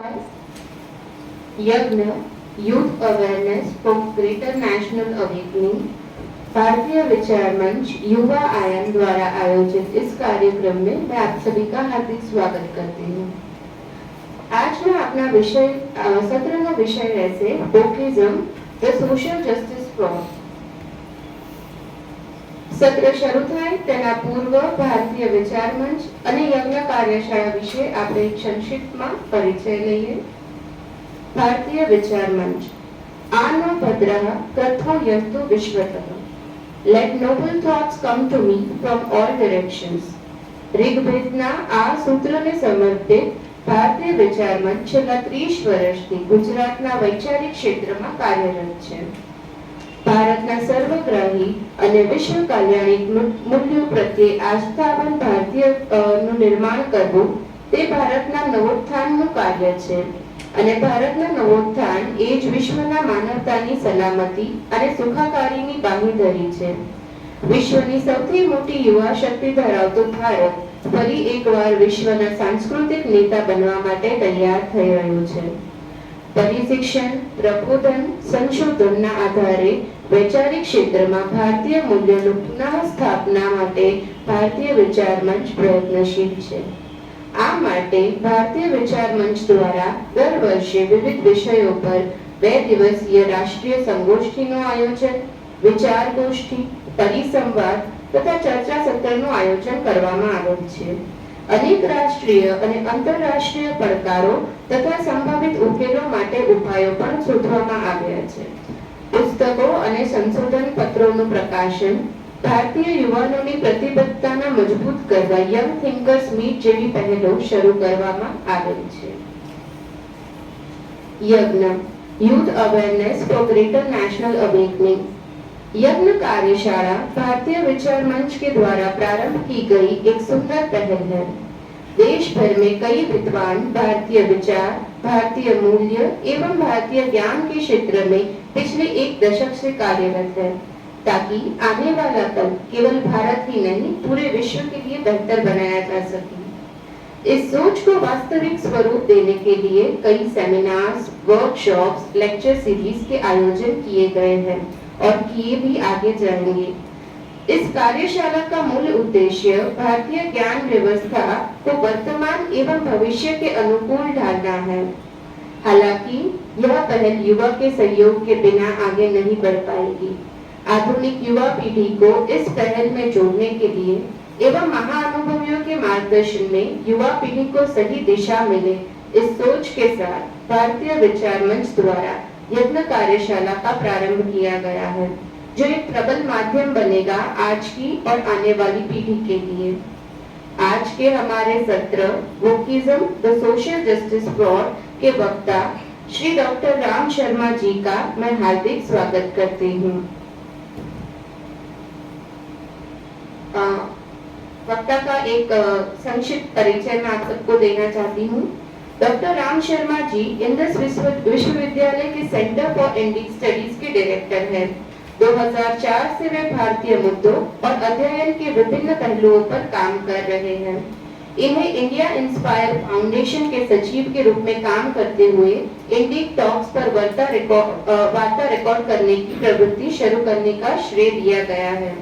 यज्ञ youth awareness for greater national awakening भारतीय विचार मंच युवा आयन द्वारा आयोजित इस कार्यक्रम में मैं आप सभी का हार्दिक स्वागत करती हूँ। आज मैं अपना विषय सत्र નો વિષય રહેશે વોકિઝમ ધ સોશિયલ જસ્ટિસ ફ્રોડ। સત્ર શરૂ થાય તેના પૂર્વ ભારતીય વિચાર મંચ અને યજ્ઞ કાર્યશાળા વિશે આપણે એક સંક્ષિપ્તમાં પરિચય લઈએ। भारतीय विचार मंच आनो भद्रः कथो यन्तु विश्वतः। Let noble thoughts come to me from all directions। ऋग्वेदना आ सूत्रને સમર્પિત ભારતીય વિચાર મંચ છેલ્લા 30 વર્ષથી ગુજરાતના વૈચારિક ક્ષેત્રમાં કાર્યરત છે। ભારતના સર્વગ્રાહી અને વિશ્વ કલ્યાણિક મૂલ્યો પ્રત્યે આસ્થાવાન ભારતીયનું निर्माण કરવું તે ભારતના નવોત્થાનનું કાર્ય છે અને ભારતના નવોત્થાન એ જ વિશ્વના માનવતાની સલામતી અને સુખાકારીની બાંહેધરી છે। વિશ્વની સૌથી મોટી યુવા શક્તિ ધરાવતો ભારત ફરી એકવાર વિશ્વના સાંસ્કૃતિક નેતા બનવા માટે તૈયાર થઈ રહ્યો છે। પરિશિક્ષણ, પ્રબોધન, સંશોધનના આધારે વૈચારિક ક્ષેત્રમાં ભારતીય મૂલ્યોનું પુનઃસ્થાપના માટે ભારતીય વિચાર મંચ પ્રયત્નશીલ છે। આ માટે ભારતીય વિચાર મંચ દ્વારા દર વર્ષે વિવિધ વિષયો પર 2 દિવસીય રાષ્ટ્રીય સંગોષ્ઠીનું આયોજન, વિચાર ગોષ્ઠી, પરિસંવાદ તથા ચર્ચા સત્રનું આયોજન કરવામાં આવેલ છે। અનેક રાષ્ટ્રીય અને આંતરરાષ્ટ્રીય પડકારો તથા સંભવિત ઉકેલો માટે ઉપાયો પણ શોધવામાં આવ્યા છે। પુસ્તકો અને સંશોધન પત્રોનું પ્રકાશન, ભારતીય યુવાનોની પ્રતિબદ્ધતાને મજબૂત કરવા યંગ થિંકર્સ મીટ જેવી પહેલો શરૂ કરવામાં આવેલ છે। यज्ञ youth awareness for greater national awakening यज्ञ कार्यशाला भारतीय विचार मंच के द्वारा प्रारंभ की गई एक सुंदर पहल है। देश भर में कई विद्वान भारतीय विचार, भारतीय मूल्य एवं भारतीय ज्ञान के क्षेत्र में पिछले 1 दशक से कार्यरत है, ताकि आने वाला कल केवल भारत ही नहीं पूरे विश्व के लिए बेहतर बनाया जा सके। इस सोच को वास्तविक स्वरूप देने के लिए कई सेमिनार्स, वर्कशॉप्स, लेक्चर सीरीज के आयोजन किए गए हैं और किए भी आगे जाएंगे। इस कार्यशाला का मूल उद्देश्य भारतीय ज्ञान व्यवस्था को वर्तमान एवं भविष्य के अनुकूल ढालना है। हालांकि यह पहल युवा के सहयोग के बिना आगे नहीं बढ़ पाएगी। आधुनिक युवा पीढ़ी को इस पहल में जोड़ने के लिए एवं महाअनुभवियों के मार्गदर्शन में युवा पीढ़ी को सही दिशा मिले, इस सोच के साथ भारतीय विचार मंच द्वारा यज्ञ कार्यशाला का प्रारंभ किया गया है, जो एक प्रबल माध्यम बनेगा आज की और आने वाली पीढ़ी के लिए। आज के हमारे सत्र wokeism the social justice fraud के वक्ता श्री डॉक्टर राम शर्मा जी का मैं हार्दिक स्वागत करती हूँ। वक्ता का एक संक्षिप्त परिचय मैं आप सबको देना चाहती हूँ। डॉक्टर राम शर्मा जी इंडस विश्वविद्यालय के सेंटर फॉर इंडिक स्टडीज के डायरेक्टर हैं। 2004 से वे भारतीय मुद्दों और अध्ययन के विभिन्न पहलुओं पर काम कर रहे हैं। इन्हें इंडिया इंस्पायर फाउंडेशन के सचिव के रूप में काम करते हुए इंडिक टॉक्स पर वार्ता रिकॉर्ड करने की प्रवृत्ति शुरू करने का श्रेय दिया गया है।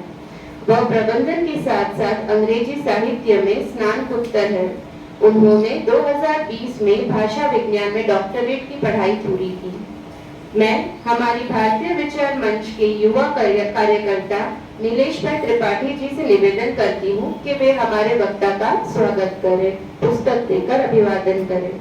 वह प्रबंधन के साथ साथ अंग्रेजी साहित्य में स्नातकोत्तर है। उन्होंने 2020 में भाषा विज्ञान में डॉक्टरेट की पढ़ाई पूरी की। मैं हमारी भारतीय विचार मंच के युवा कार्यकर्ता नीलेश भाई त्रिपाठी जी से निवेदन करती हूँ कि वे हमारे वक्ता का स्वागत करें, पुस्तक देकर अभिवादन करें।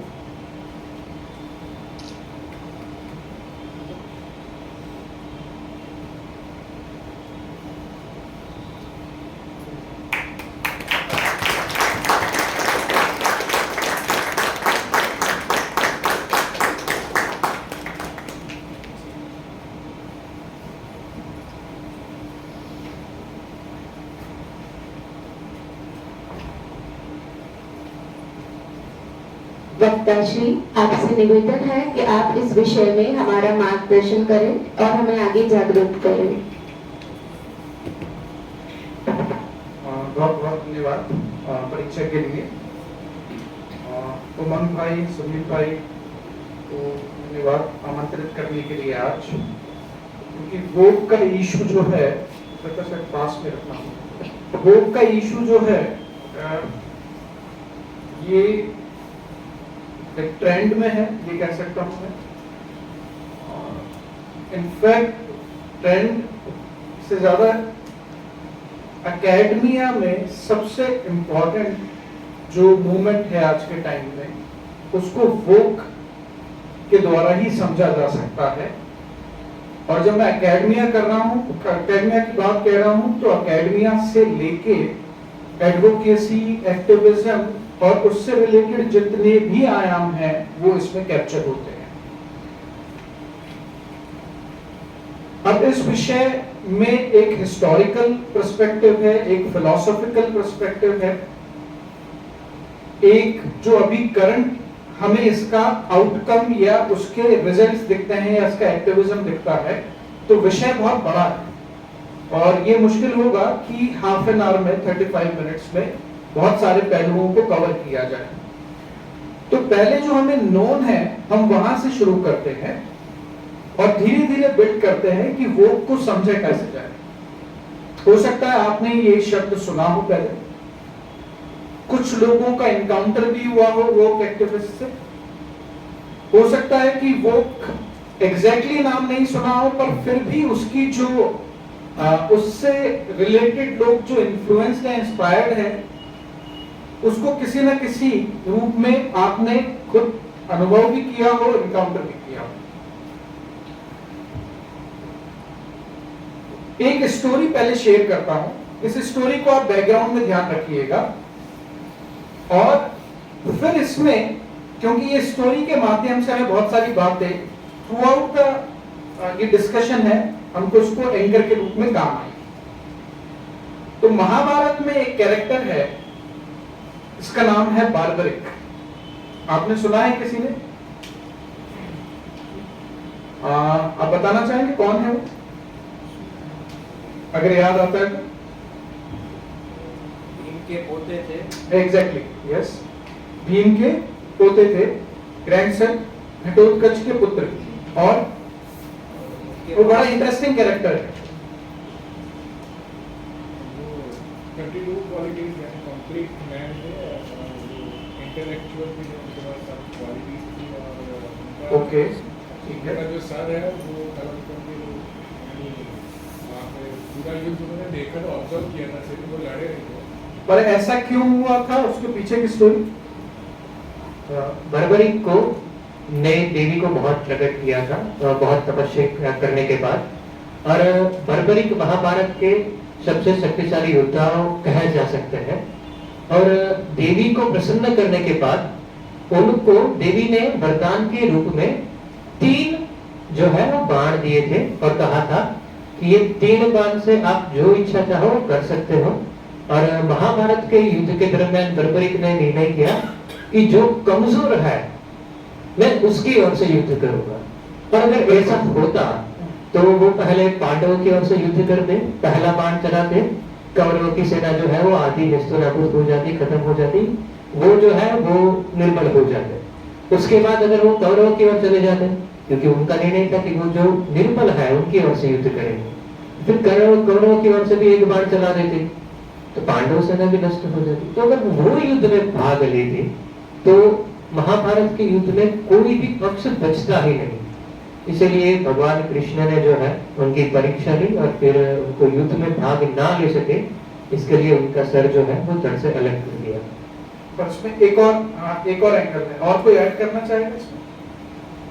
वक्ता श्री, आपसे निवेदन है कि आप इस विषय में हमारा मार्गदर्शन करें और हमें आगे जागरूक करें। बहुत बहुत धन्यवाद परीक्षा के लिए। उमंग भाई, सुनील भाई, तो धन्यवाद आमंत्रित करने के लिए आज, क्योंकि वोक का इशू जो है, सर पास में रखना, वोक का इशू जो है ये एक ट्रेंड में है, ये कह सकता हूँ मैं। इनफैक्ट ट्रेंड से ज्यादा एकेडमिया में सबसे इम्पोर्टेंट जो मूवमेंट है आज के टाइम में, उसको वोक के द्वारा ही समझा जा सकता है। और जब मैं एकेडमिया कर रहा हूँ, एकेडमिया की बात कह रहा हूँ, तो एकेडमिया से लेके एडवोकेसी, एक्टिविज्म और उससे रिलेटेड जितने भी आयाम हैं वो इसमें कैप्चर होते हैं। अब इस विषय में एक हिस्टोरिकल पर्सपेक्टिव है, एक फिलोसॉफिकल पर्सपेक्टिव है, एक जो अभी करंट हमें इसका आउटकम या उसके रिजल्ट्स दिखते हैं या इसका एक्टिविज्म दिखता है। तो विषय बहुत बड़ा है और ये मुश्किल होगा कि हाफ एन आवर में 35 मिनट्स में बहुत सारे पहलुओं को कवर किया जाए। तो पहले जो हमें नोन है हम वहां से शुरू करते हैं और धीरे धीरे बिल्ड करते हैं कि वो को समझे कैसे जाए। हो सकता है आपने ये शब्द सुना हो पहले, कुछ लोगों का इनकाउंटर भी हुआ हो वोक एक्टिविस्ट से। हो सकता है कि वोक एग्जैक्टली नाम नहीं सुना हो, पर फिर भी उसकी जो उससे रिलेटेड लोग जो इन्फ्लुएंस्ड है, इंस्पायर्ड है, उसको किसी न किसी रूप में आपने खुद अनुभव भी किया हो, इनकाउंटर भी किया हो। एक स्टोरी पहले शेयर करता हूं, इस स्टोरी को आप बैकग्राउंड में ध्यान रखिएगा और फिर इसमें, क्योंकि ये स्टोरी के माध्यम से हमें बहुत सारी बातें थ्रू आउट द ये डिस्कशन है, हमको इसको एंकर के रूप में काम आएगी। तो महाभारत में एक कैरेक्टर है, इसका नाम है बार्बरिक। आपने सुना है किसी ने? आप बताना चाहेंगे कौन है वो, अगर याद आता है तो? के पोते थे। एग्जैक्टली, यस, भीम के पोते थे, ग्रैंडसन, घटोत्कच के पुत्र। और वो बड़ा इंटरेस्टिंग कैरेक्टर है। कंप्लीट मैन है, इंटेलेक्चुअल भी जो उनके पास सब क्वालिटीज थी और ओके, ठीक है। उनका जो सर है वो वहाँ पे पूरा युद्ध उन्होंने देखा, तो ऑब्जर्व किया था, सिर्फ वो लड़े नहीं थे। पर ऐसा क्यों हुआ था, उसके पीछे की स्टोरी? बर्बरिक को ने देवी को बहुत प्रकट किया था, बहुत तपस्या करने के बाद, और बर्बरिक महाभारत के सबसे शक्तिशाली योद्धा कहे जा सकते हैं। और देवी को प्रसन्न करने के बाद उनको देवी ने वरदान के रूप में 3 जो है वो बाण दिए थे और कहा था कि ये 3 बाण से आप जो इच्छा चाहो कर सकते हो। और महाभारत के युद्ध के दरमियान बर्बरिक ने निर्णय किया कि जो कमजोर है मैं उसकी ओर से युद्ध करूंगा। पर अगर ऐसा होता तो वो पहले पांडवों की ओर से युद्ध करते, पहला बाण चलाते, कौरवों की सेना जो है वो आधी नेस्तनाबूद हो जाती, खत्म हो जाती, वो जो है वो निर्बल हो जाते। उसके बाद अगर वो कौरवों की ओर चले जाते, क्योंकि उनका निर्णय था कि वो जो निर्बल है उनकी ओर से युद्ध करेंगे, फिर कौरवों की ओर से भी एक बाण चला देते तो पांडव सेना भी नष्ट हो जाती। तो अगर वो युद्ध में भाग लेते तो महाभारत के युद्ध में कोई भी पक्ष बचता ही नहीं। इसलिए भगवान कृष्ण ने जो है उनकी परीक्षा ली और फिर उनको युद्ध में भाग ना ले सके, इसके लिए उनका सर जो है वो धड़ से अलग कर दिया। पर इसमें एक और एंगल है, और कोई ऐड करना चाहेगा इसमें?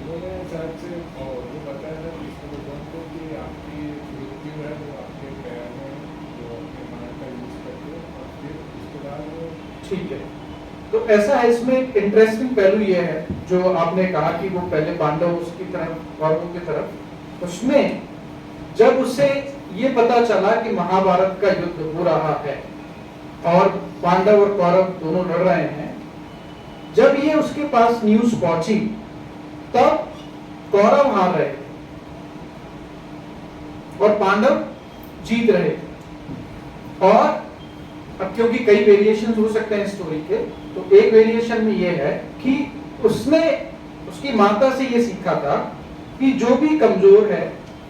मेरे हिसाब से वो बताया था कृष्ण भगवान को कि आपकी मृत्यु है वो आपके पैर में जो अपने मार का यूज करते हैं और फिर उसके बाद वो ठीक है। तो ऐसा है, इसमें एक इंटरेस्टिंग पहलू ये है जो आपने कहा कि वो पहले पांडव उसकी तरफ, कौरवों की तरफ, उसमें जब उसे ये पता चला कि महाभारत का युद्ध हो रहा है और पांडव और कौरव दोनों लड़ रहे हैं, जब ये उसके पास न्यूज पहुंची तब कौरव हार रहे थे और पांडव जीत रहे थे। और अब क्योंकि कई वेरिएशंस हो सकते हैं स्टोरी के, तो एक वेरिएशन में ये है कि उसने उसकी माता से ये सीखा था कि जो भी कमजोर है,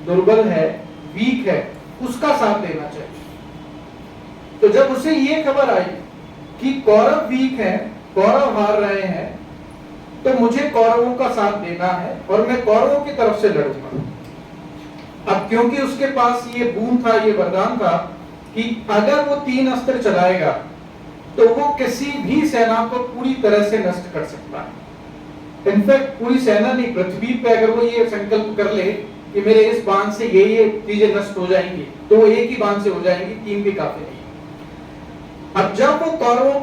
दुर्बल है, वीक है, उसका साथ देना चाहिए। तो जब उसे ये खबर आई कि कौरव वीक है, कौरव हार रहे हैं, तो मुझे कौरवों का साथ देना है और मैं कौरवों की तरफ से लड़ूंगा। अब क्योंकि उसके पास ये बूम था, ये वरदान था कि अगर वो 3 अस्त्र चलाएगा तो वो किसी भी सेना को पूरी तरह से नष्ट कर सकता है। इनफैक्ट पूरी सेना नहीं, पृथ्वी पे अगर वो ये संकल्प कर ले कि मेरे इस बाण से ये चीजें नष्ट हो जाएंगी, तो वो एक ही बाण से हो जाएंगी, 3 भी काफी नहीं। अब जब वो कौरवों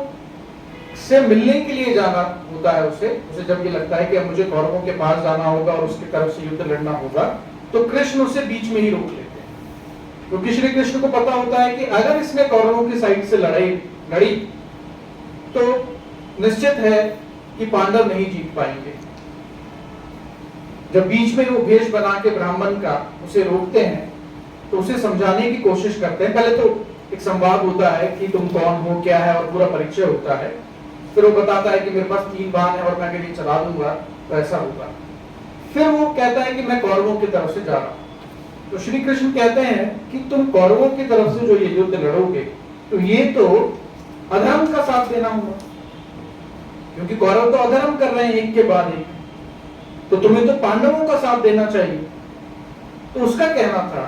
से मिलने के लिए जाना होता है, उसे जब ये लगता है कि अब मुझे कौरवों के पास जाना होगा और उसकी तरफ से युद्ध लड़ना होगा, तो कृष्ण उसे बीच में ही रोक लेते हैं। क्योंकि श्री कृष्ण को पता होता है कि अगर इसने कौरवों की साइड से लड़ी तो निश्चित है कि पांडव नहीं जीत पाएंगे। जब बीच में वो भेष बना के ब्राह्मण का उसे रोकते हैं, तो उसे समझाने की कोशिश करते हैं। पहले तो एक संवाद होता है कि तुम कौन हो, क्या है, और पूरा परिचय होता है। फिर वो बताता है कि मेरे पास 3 बाण है और मैं अगर ये चला दूंगा तो ऐसा होगा। फिर वो कहता है कि मैं कौरवों की तरफ से जा रहा हूं। तो श्री कृष्ण कहते हैं कि तुम कौरवों की तरफ से जो ये युद्ध लड़ोगे, तो ये तो अधर्म का साथ देना होगा, क्योंकि कौरव तो अधर्म कर रहे हैं एक के बाद एक, तो तुम्हें तो पांडवों का साथ देना चाहिए। तो उसका कहना था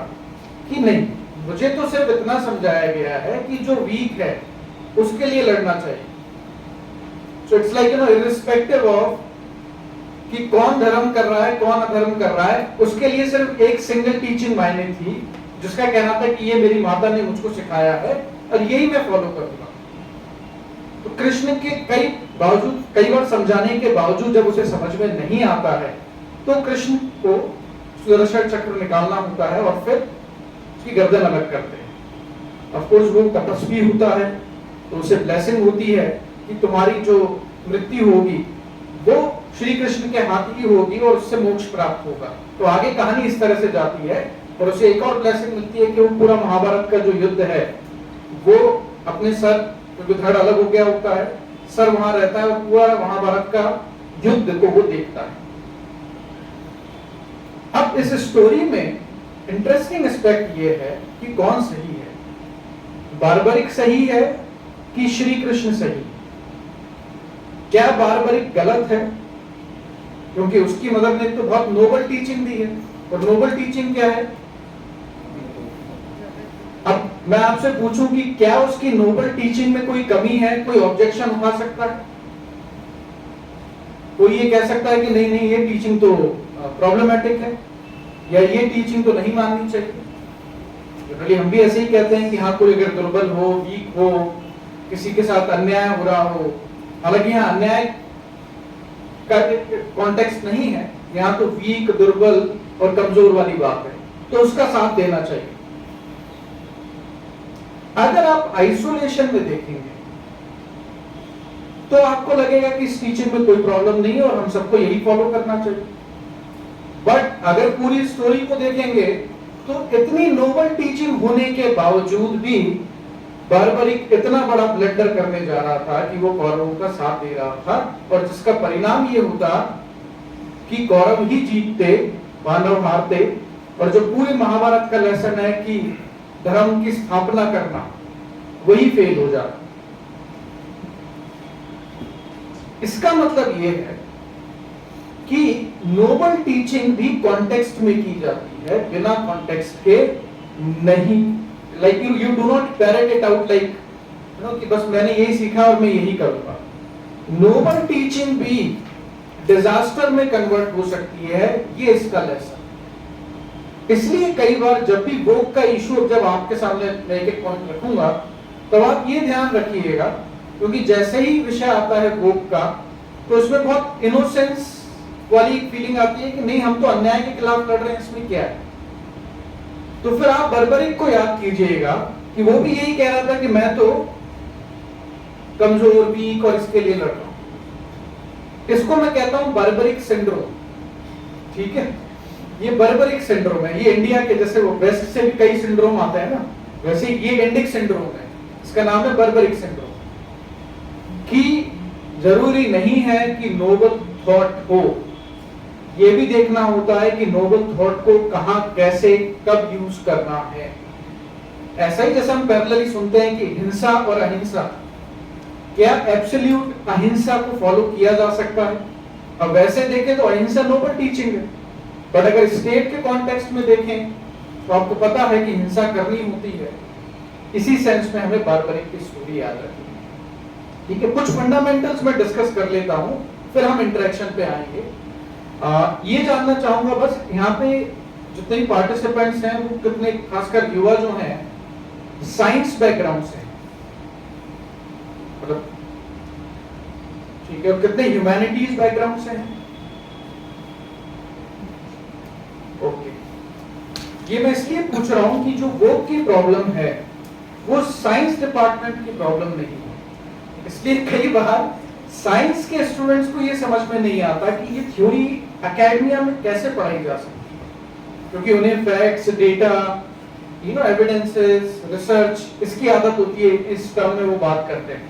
कि नहीं, मुझे तो सिर्फ इतना समझाया गया है कि जो वीक है उसके लिए लड़ना चाहिए। सो इट्स लाइक इर्रिस्पेक्टिव ऑफ कि कौन धर्म कर रहा है, कौन अधर्म कर रहा है, उसके लिए सिर्फ एक सिंगल टीचिंग मायने थी, जिसका कहना था कि ये मेरी माता ने मुझको सिखाया है और यही मैं फॉलो करूंगा। तो कृष्ण के कई बार समझाने के बावजूद जब उसे समझ में नहीं आता है, तो कृष्ण को सुदर्शन चक्र निकालना होता है और फिर उसकी गर्दन अलग करते हैं। ऑफ कोर्स वो तपस्वी होता है, तो उसे ब्लेसिंग होती है कि तुम्हारी जो मृत्यु होगी वो श्री कृष्ण के हाथ ही होगी और उससे मोक्ष प्राप्त होगा। तो आगे कहानी इस तरह से जाती है और उसे एक और ब्लेसिंग मिलती है कि वो पूरा महाभारत का जो युद्ध है वो अपने सर, क्योंकि धड़ अलग हो गया होता है, सर वहां रहता है और पूरा महाभारत का युद्ध को वो देखता है। अब इस स्टोरी में इंटरेस्टिंग एस्पेक्ट ये है कि कौन सही है, बार्बरिक सही है कि श्री कृष्ण सही? क्या बार्बरिक गलत है? क्योंकि उसकी मदर ने तो बहुत नोबल टीचिंग दी है, और नोबल टीचिंग क्या है? अब मैं आपसे पूछूं कि क्या उसकी नोबल टीचिंग में कोई कमी है? कोई ऑब्जेक्शन उठा सकता है? कोई ये कह सकता है कि नहीं नहीं, ये टीचिंग तो प्रॉब्लमेटिक है, या ये टीचिंग तो नहीं माननी चाहिए? जनरली हम भी ऐसे ही कहते हैं कि हाँ, कोई अगर दुर्बल हो, वीक हो, किसी के साथ अन्याय हो रहा हो, हालांकि यहाँ अन्याय का कॉन्टेक्स्ट नहीं है, यहाँ तो वीक, दुर्बल और कमजोर वाली बात है, तो उसका साथ देना चाहिए। अगर आप आइसोलेशन में देखेंगे तो आपको लगेगा कि इस टीचिंग में कोई प्रॉब्लम नहीं है और हम सबको यही फॉलो करना चाहिए। बट अगर पूरी स्टोरी को देखेंगे तो इतनी नोबल टीचिंग होने के बावजूद भी बार्बरिक इतना बड़ा ब्लंडर करने जा रहा था कि वो कौरवों का साथ दे रहा था, और जिसका परिणाम ये होता कि कौरव ही जीतते, पांडव हारते, और जो पूरे महाभारत का लेसन है कि धर्म की स्थापना करना, वही फेल हो जाता। इसका मतलब ये है कि नोबल टीचिंग भी कॉन्टेक्स्ट में की जाती है, बिना कॉन्टेक्स्ट के नहीं। Like you do not parrot it out like कि बस मैंने यही सीखा और मैं यही करूंगा। नोबल टीचिंग भी डिजास्टर में कन्वर्ट हो सकती है, ये इसका लेसन। इसलिए कई बार जब भी वोक का इशू जब आपके सामने मैं एक पॉइंट रखूंगा, तो आप ये ध्यान रखिएगा, क्योंकि जैसे ही विषय आता है वोक का, तो उसमें बहुत इनोसेंस वाली एक फीलिंग आती है कि नहीं, हम तो अन्याय के खिलाफ लड़ रहे हैं, इसमें क्या है। तो फिर आप बर्बरिक को याद कीजिएगा कि वो भी यही कह रहा था कि मैं तो कमजोर, वीक और इसके लिए लड़ रहा हूं। इसको मैं कहता हूं बर्बरिक सिंड्रोम। ठीक है, ये बर्बरिक सिंड्रोम है। ये इंडिया के जैसे वो वेस्ट से भी कई सिंड्रोम आते हैं ना, वैसे ये इंडिक सिंड्रोम है, इसका नाम है बर्बरिक सिंड्रोम। कि जरूरी नहीं है कि नोबल थॉट हो, ये भी देखना होता है कि नोबल थॉट को कहां, कैसे, कब यूज करना है। ऐसा ही जैसे हम पैरेलली सुनते हैं कि हिंसा और अहिंसा, क्या एब्सोल्यूट अहिंसा को फॉलो किया जा सकता है? अब वैसे देखें तो अहिंसा नोबल टीचिंग है, बट अगर स्टेट के कॉन्टेक्स्ट में देखें तो आपको पता है कि हिंसा करनी होती है। इसी सेंस में हमें बारबरिक की स्टोरी याद रखनी है। ठीक है, कुछ फंडामेंटल्स मैं डिस्कस कर लेता हूं, फिर हम इंटरेक्शन पे आएंगे। ये जानना चाहूंगा बस यहाँ पे जितने भी पार्टिसिपेंट्स हैं वो कितने, खासकर युवा जो हैं, साइंस बैकग्राउंड से, मतलब ठीक है, और कितने ह्यूमैनिटीज बैकग्राउंड से हैं? ओके, ये मैं इसलिए पूछ रहा हूं कि जो वोक की प्रॉब्लम है वो साइंस डिपार्टमेंट की प्रॉब्लम नहीं है। इसलिए कई बार साइंस के स्टूडेंट्स को ये समझ में नहीं आता कि ये थ्योरी एकेडमिया में कैसे पढ़ाई जा सकती है, क्योंकि उन्हें फैक्ट्स, डेटा, एविडेंसेस, रिसर्च, इसकी आदत होती है, इस टर्म में वो बात करते हैं,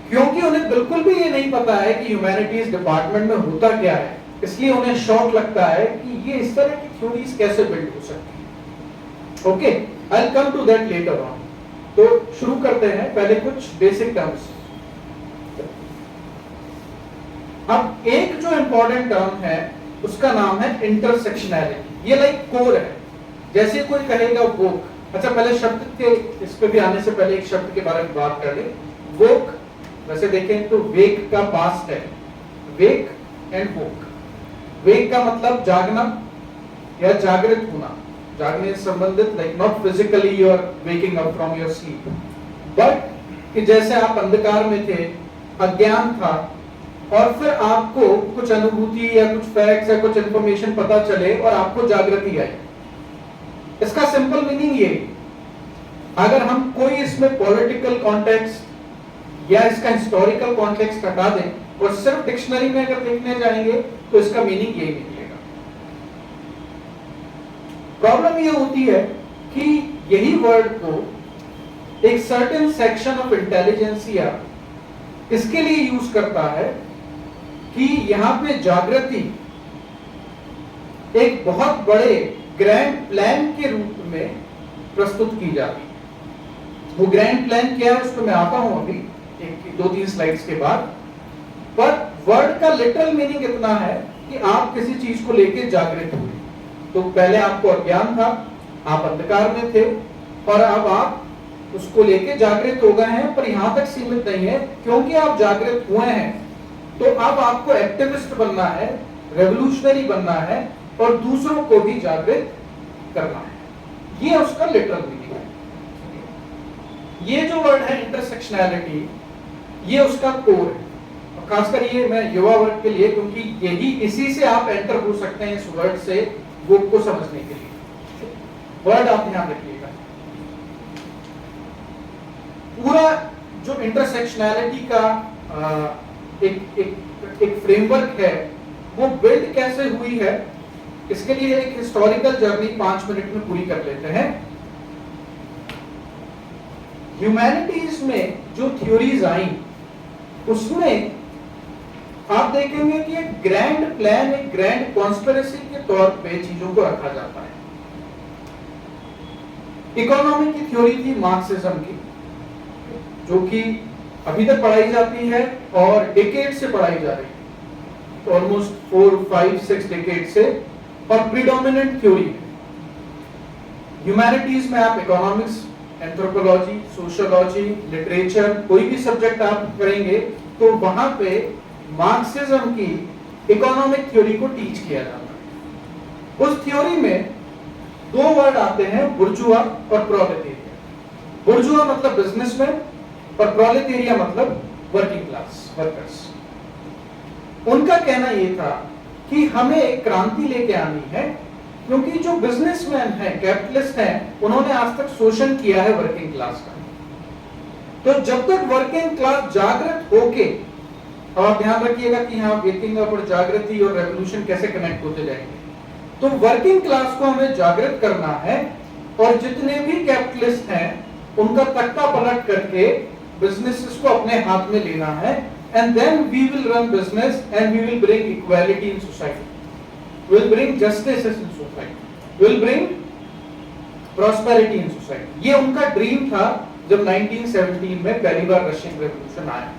क्योंकि उन्हें बिल्कुल भी ये नहीं पता है कि ह्यूमैनिटीज डिपार्टमेंट में होता क्या है। इसलिए उन्हें शॉक लगता है कि ये इस तरह की थ्योरीज कैसे बिल्ड हो सकती है। Okay, I will come to that later on. तो शुरू करते हैं, पहले कुछ बेसिक टर्म्स। अब एक जो इंपॉर्टेंट टर्म है उसका नाम है इंटरसेक्शनैलिटी। ये लाइक कोर है। जैसे कोई कहेगा वोक, अच्छा पहले शब्द के, इस पे भी आने से पहले एक शब्द के बारे में बात कर ले। वोक वैसे देखें तो वेक का पास्ट है, वेक एंड वोक। वेक का मतलब जागना या जागृत होना, जागने से संबंधित, like not physically you are waking up from your sleep, but कि जैसे आप अंधकार में थे, अज्ञान था, और फिर आपको कुछ अनुभूति या कुछ फैक्ट्स या कुछ इंफॉर्मेशन पता चले और आपको जागृति आई। इसका सिंपल मीनिंग ये, अगर हम कोई इसमें पॉलिटिकल कॉन्टेक्स्ट या इसका हिस्टोरिकल कॉन्टेक्स्ट हटा दें और सिर्फ डिक्शनरी में अगर देखने जाएंगे तो इसका मीनिंग यही निकलेगा। प्रॉब्लम ये होती है कि यही वर्ड को एक सर्टेन सेक्शन ऑफ इंटेलिजेंसिया इसके लिए यूज करता है कि यहां पे जागृति एक बहुत बड़े ग्रैंड प्लान के रूप में प्रस्तुत की जाती है। वो ग्रैंड प्लान क्या है उस पर मैं आता हूं अभी एक 2-3 स्लाइड्स के बाद। पर वर्ड का लिटरल मीनिंग इतना है कि आप किसी चीज को लेके जागृत हुए। तो पहले आपको अज्ञान था, आप अंधकार में थे, और अब आप उसको लेके जागृत हो गए हैं। पर यहां तक सीमित नहीं है, क्योंकि आप जागृत हुए हैं तो अब आपको एक्टिविस्ट बनना है, रेवोल्यूशनरी बनना है और दूसरों को भी जागृत करना है। ये उसका लिटरल मीनिंग है। ये जो वर्ड है इंटरसेक्शनैलिटी, ये उसका कोर है। खासकर ये मैं युवा वर्ग के लिए, क्योंकि यही इसी से आप एंटर हो सकते हैं इस वर्ड से वोक को समझने के लिए। वर्ड आप ध्यान रखिएगा। पूरा जो इंटरसेक्शनैलिटी का एक फ्रेमवर्क है वो बिल्ड कैसे हुई है, इसके लिए एक हिस्टोरिकल जर्नी 5 मिनट में पूरी कर लेते हैं। ह्यूमैनिटीज में जो थ्योरीज आई उसमें आप देखेंगे कि एक ग्रैंड प्लान, एक ग्रैंड कॉन्स्पिरेसी के तौर पे चीजों को रखा जाता है। इकोनॉमी की थ्योरी थी मार्क्सिज्म की, जो कि अभी तक पढ़ाई जाती है और डिकेड से पढ़ाई जा रही है, ऑलमोस्ट 4, 5, 6 डिकेड से, और प्रीडोमिनेंट थ्योरी है। ह्यूमैनिटीज में आप इकोनॉमिक्स, एंथ्रोपोलॉजी, सोशियोलॉजी, लिटरेचर, कोई भी सब्जेक्ट आप करेंगे तो वहां पे मार्क्सिज्म की इकोनॉमिक थ्योरी को टीच किया जाता है। उस थ्योरी में 2 वर्ड आते हैं, बुर्जुआ और प्रोलेटेरिया। बुर्जुआ मतलब बिजनेसमैन और प्रोलेटेरिया मतलब वर्किंग क्लास वर्कर्स। उनका कहना यह था कि हमें एक क्रांति लेके आनी है, क्योंकि जो बिजनेसमैन है, कैपिटलिस्ट हैं, उन्होंने आज तक शोषण किया है वर्किंग क्लास का। तो जब तक वर्किंग क्लास जागृत होके, और ध्यान रखिएगा कि यहाँ वेकिंग अप और जागृति और रेवोल्यूशन कैसे कनेक्ट होते जाएंगे, तो वर्किंग क्लास को हमें जागृत करना है और जितने भी कैपिटलिस्ट हैं उनका तख्ता पलट करके बिजनेसेस को अपने हाथ में लेना है, and then we will run business and we will bring equality in society. We will bring justice in society. We will bring prosperity in society. ये उनका ड्रीम था जब 1917 में पहली बार रशियन रेवोल्यूशन आया,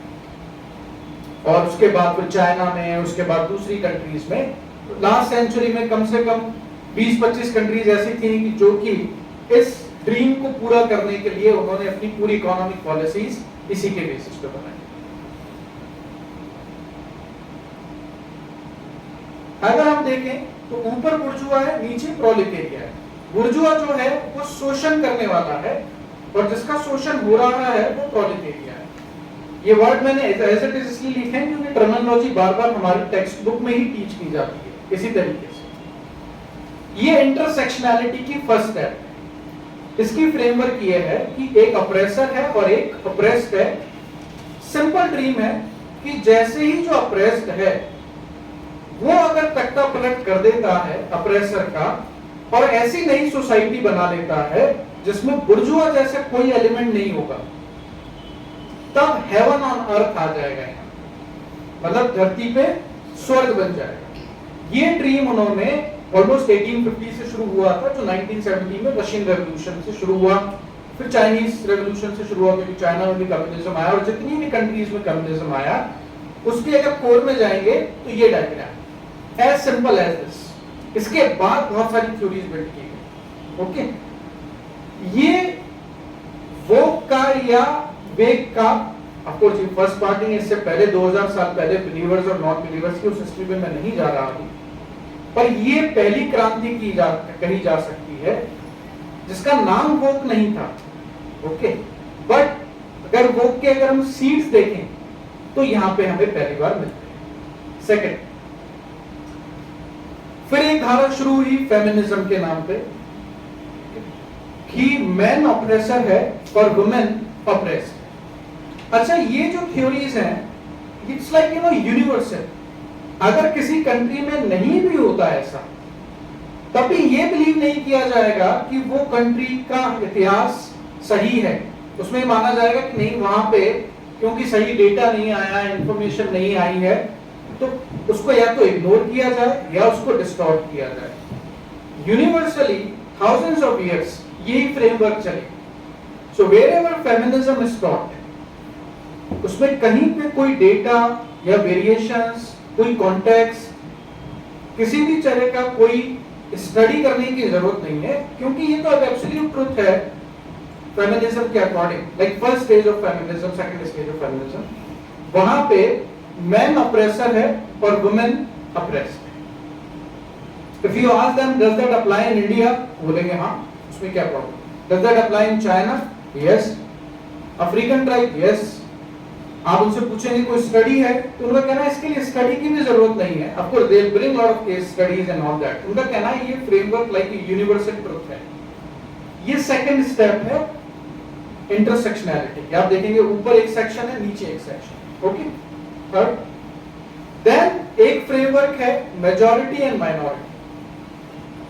और उसके बाद फिर चाइना में, उसके बाद दूसरी कंट्रीज में. लास्ट सेंचुरी में कम से कम 20-25 कंट्रीज ऐसी थी कि जो कि इस ड्रीम को पूरा करने के लिए उन्होंने अपनी पूरी इकोनॉमिक पॉलिसीज इसी के बेसिस पे बनाई. अगर हम देखें तो ऊपर बुर्जुआ है, नीचे प्रोलेटेरिया है. बुर्जुआ जो है वो शोषण करने वाला है, और जिसका शोषण हो रहा है वो प्रोलेटेरिया है. ये वर्ड मैंने एज इट इज इसलिए लिखे हैं क्योंकि टर्मिनोलॉजी बार बार हमारी टेक्स्ट बुक में ही टीच की जाती है इसी तरीके से. ये इंटरसेक्शनैलिटी की फर्स्ट स्टेप है. इसकी फ्रेमवर्क ये है कि एक अप्रेसर है और एक अप्रेस्ड है. सिंपल ड्रीम है कि जैसे ही जो अप्रेस्ड है वो अगर तख्ता पलट कर देता है अप्रेसर का, और ऐसी नई सोसाइटी बना लेता है जिसमें बुर्जुआ जैसे कोई एलिमेंट नहीं होगा, तब हेवन ऑन अर्थ आ जाएगा यहाँ, मतलब धरती पे स्वर्ग बन जाएगा. ये ड्रीम उन्होंने ऑलमोस्ट 1850 से शुरू हुआ था, जो 1917 में रशियन रेवोल्यूशन से शुरू हुआ, फिर चाइनीज रेवोल्यूशन से शुरू हुआ क्योंकि चाइना में भी कम्युनिज्म आया, और जितनी भी कंट्रीज में कम्युनिज्म आया उसके अगर कोर में जाएंगे तो ये diagram as simple as this. इसके बाद बहुत सारी थ्योरीज बिल्ड की गई. ओके, ये वोक का या वेक का, ऑफ कोर्स ये फर्स्ट पार्ट है, इससे पहले 2000 साल पहले बिलीवर्स और नॉन बिलीवर्स की उस हिस्ट्री में मैं नहीं जा रहा हूं, पर ये पहली क्रांति कही जा सकती है जिसका नाम वोक नहीं था. ओके, बट अगर वोक के अगर हम सीड्स देखें तो यहां पे हमें पहली बार मिलते हैं. सेकंड, फिर एक धारा शुरू हुई फेमिनिज्म के नाम पे कि मैन ऑप्रेसर है और वुमेन ऑप्रेस्ड. अच्छा, ये जो थ्योरीज हैं it's like you know universal. अगर किसी कंट्री में नहीं भी होता ऐसा, तभी ये बिलीव नहीं किया जाएगा कि वो कंट्री का इतिहास सही है. उसमें माना जाएगा कि नहीं, वहां पे क्योंकि सही डेटा नहीं आया, इंफॉर्मेशन नहीं आई है, तो उसको या तो इग्नोर किया जाए या उसको डिस्टॉर्ट किया जाए. यूनिवर्सली थाउजेंड्स ऑफ इयर्स यही फ्रेमवर्क चले. सो वेयरएवर फेमिनिज्म इज टॉट, उसमें कहीं पे कोई डेटा या वेरिएशंस, कोई कॉन्टेक्स्ट, किसी भी तरह का कोई स्टडी करने की जरूरत नहीं है, क्योंकि ये तो अब एब्सोल्यूट ट्रुथ है फेमिनिज्म के according. Like first stage of feminism, second stage of feminism, वहां पे मैन ऑप्रेसर है और वुमेन ऑप्रेस्ड है. If you ask them does that apply in India, बोलेंगे हाँ, उसमें क्या problem. Does that apply in China, yes. African tribe, yes. आप उनसे पूछेंगे कोई स्टडी है तो उनका कहना है इसके लिए स्टडी की भी जरूरत नहीं है. Of course they will bring lot of case studies and all that. उनका कहना है ये फ्रेमवर्क लाइक यूनिवर्सल ट्रुथ है. ये सेकंड स्टेप है इंटरसेक्शनैलिटी. आप देखेंगे ऊपर एक सेक्शन है, नीचे एक सेक्शन. ओके, थर्ड, देन एक फ्रेमवर्क है मेजॉरिटी एंड माइनॉरिटी.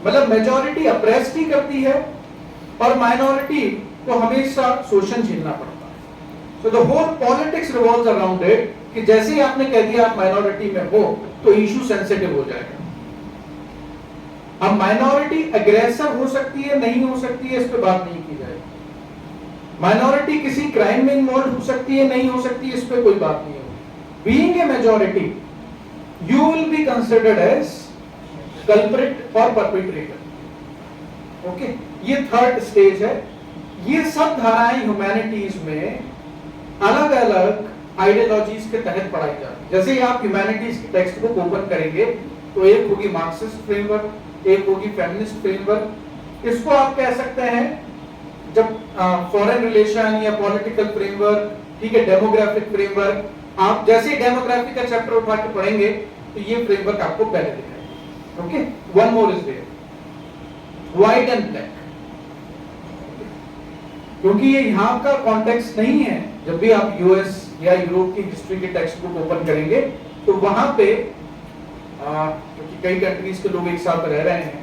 मतलब मेजॉरिटी अप्रेस्ड ही करती है और माइनॉरिटी को हमेशा शोषण झेलना पड़ता है. So the whole politics revolves around it कि जैसे ही आपने कह दिया आप माइनॉरिटी में हो तो इशू सेंसिटिव हो जाएगा. अब माइनॉरिटी एग्रेसर हो सकती है, नहीं हो सकती है, इस पे बात नहीं की जाएगी. माइनॉरिटी किसी क्राइम में इन्वॉल्व हो सकती है, नहीं हो सकती है, इस पे कोई बात नहीं होगी. Being a majority you will be considered as culprit और परपेट्रेटर. ओके, ये थर्ड स्टेज है. ये सब धाराएं ह्यूमैनिटीज में अलग अलग आइडियोलॉजीज के तहत पढ़ाई जाती है. जैसे ही आप ह्यूमैनिटीज की टेक्स्ट बुक ओपन करेंगे तो एक होगी मार्क्सिस्ट फ्रेमवर्क, एक होगी फेमिनिस्ट फ्रेमवर्क. इसको आप कह सकते हैं जब फॉरेन रिलेशन या पॉलिटिकल फ्रेमवर्क, ठीक है, डेमोग्राफिक फ्रेमवर्क. आप जैसे डेमोग्राफी का चैप्टर उठा के पढ़ेंगे तो ये फ्रेमवर्क आपको पहले दिखाएगा. Okay, one more is there, white and black. क्योंकि ये यहाँ का कॉन्टेक्स्ट नहीं है. जब भी आप यूएस या यूरोप की हिस्ट्री के टेक्स्ट बुक ओपन करेंगे तो वहां पे क्योंकि कई कंट्रीज के लोग एक साथ रह रहे हैं,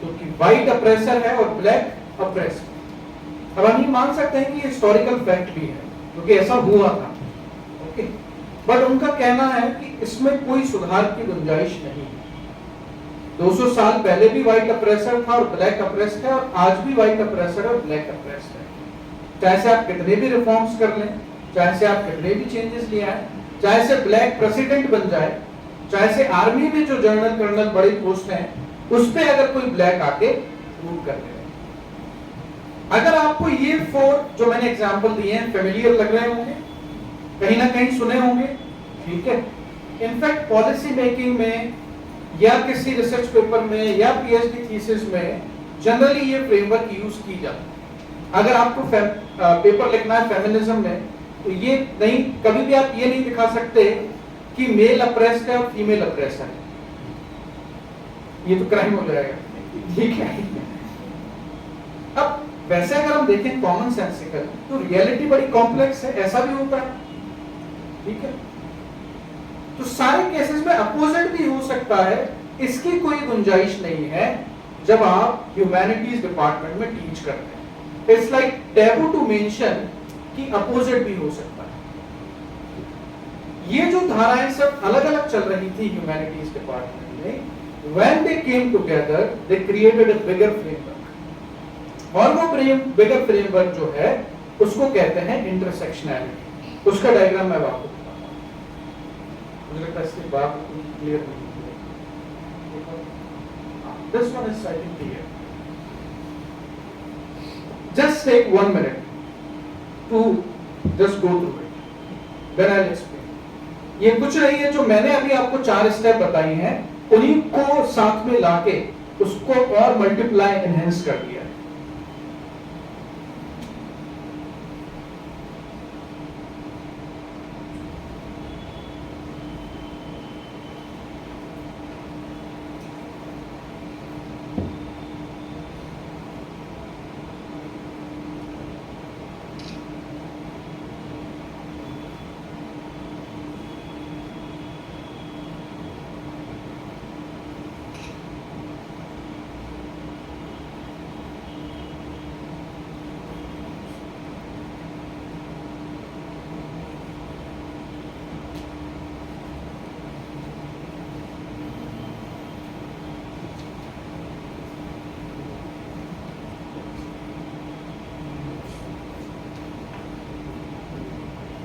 तो कि व्हाइट अप्रेसर है और ब्लैक अप्रेस्ड. अब हम ये मान सकते हैं कि हिस्टोरिकल फैक्ट भी है क्योंकि ऐसा हुआ था. ओके, बट उनका कहना है कि इसमें कोई सुधार की गुंजाइश नहीं है। 200 साल पहले भी व्हाइट अप्रेसर था और ब्लैक अप्रेस्ड है, और आज भी व्हाइट अप्रेसर और ब्लैक अप्रेस्ड है। चाहे से आप कितने भी रिफॉर्म्स कर लें, चाहे से आप कितने भी चेंजेस ले आए, चाहे से ब्लैक प्रेसिडेंट बन जाए, चाहे से आर्मी में जो जनरल कर्नल बड़ी पोस्ट हैं उस पे अगर कोई ब्लैक आके रूल कर ले। अगर आपको ये 4 जो मैंने एग्जांपल दिए हैं फेमिलियर लग रहे होंगे, कहीं ना कहीं सुने होंगे, ठीक है। इनफैक्ट पॉलिसी मेकिंग में या किसी रिसर्च पेपर में या पीएचडी थीसिस में जनरली ये फ्रेमवर्क यूज की जाती है। अगर आपको पेपर लिखना है फेमिनिज्म में, तो ये नहीं, कभी भी आप ये नहीं दिखा सकते कि मेल अप्रेस्ड है और फीमेल अप्रेसर है, ये तो क्राइम हो जाएगा, ठीक है। अब वैसे अगर हम देखें कॉमन सेंसिकल, तो रियलिटी बड़ी कॉम्प्लेक्स है, ऐसा भी होता है, ठीक है। तो सारे केसेस में अपोजिट भी हो सकता है, इसकी कोई गुंजाइश नहीं है जब आप ह्यूमैनिटीज डिपार्टमेंट में टीच करते हैं। It's like taboo to mention कि अपोजिट भी हो सकता है। ये जो धाराएं सब अलग अलग चल रही थी ह्यूमैनिटीज डिपार्टमेंट में, when they came together they created a bigger framework, और वो bigger framework जो है उसको कहते हैं intersectionality। उसका डायग्राम मैं आपको बताता हूं, मुझे लगता है इसकी बात क्लियर नहीं है। This one is I think clear. Just take 1 minute to just go through it, then I'll explain. ये कुछ नहीं है, जो मैंने अभी आपको 4 स्टेप बताई हैं उन्हीं को साथ में लाके उसको और मल्टीप्लाई एनहेंस कर दिया है।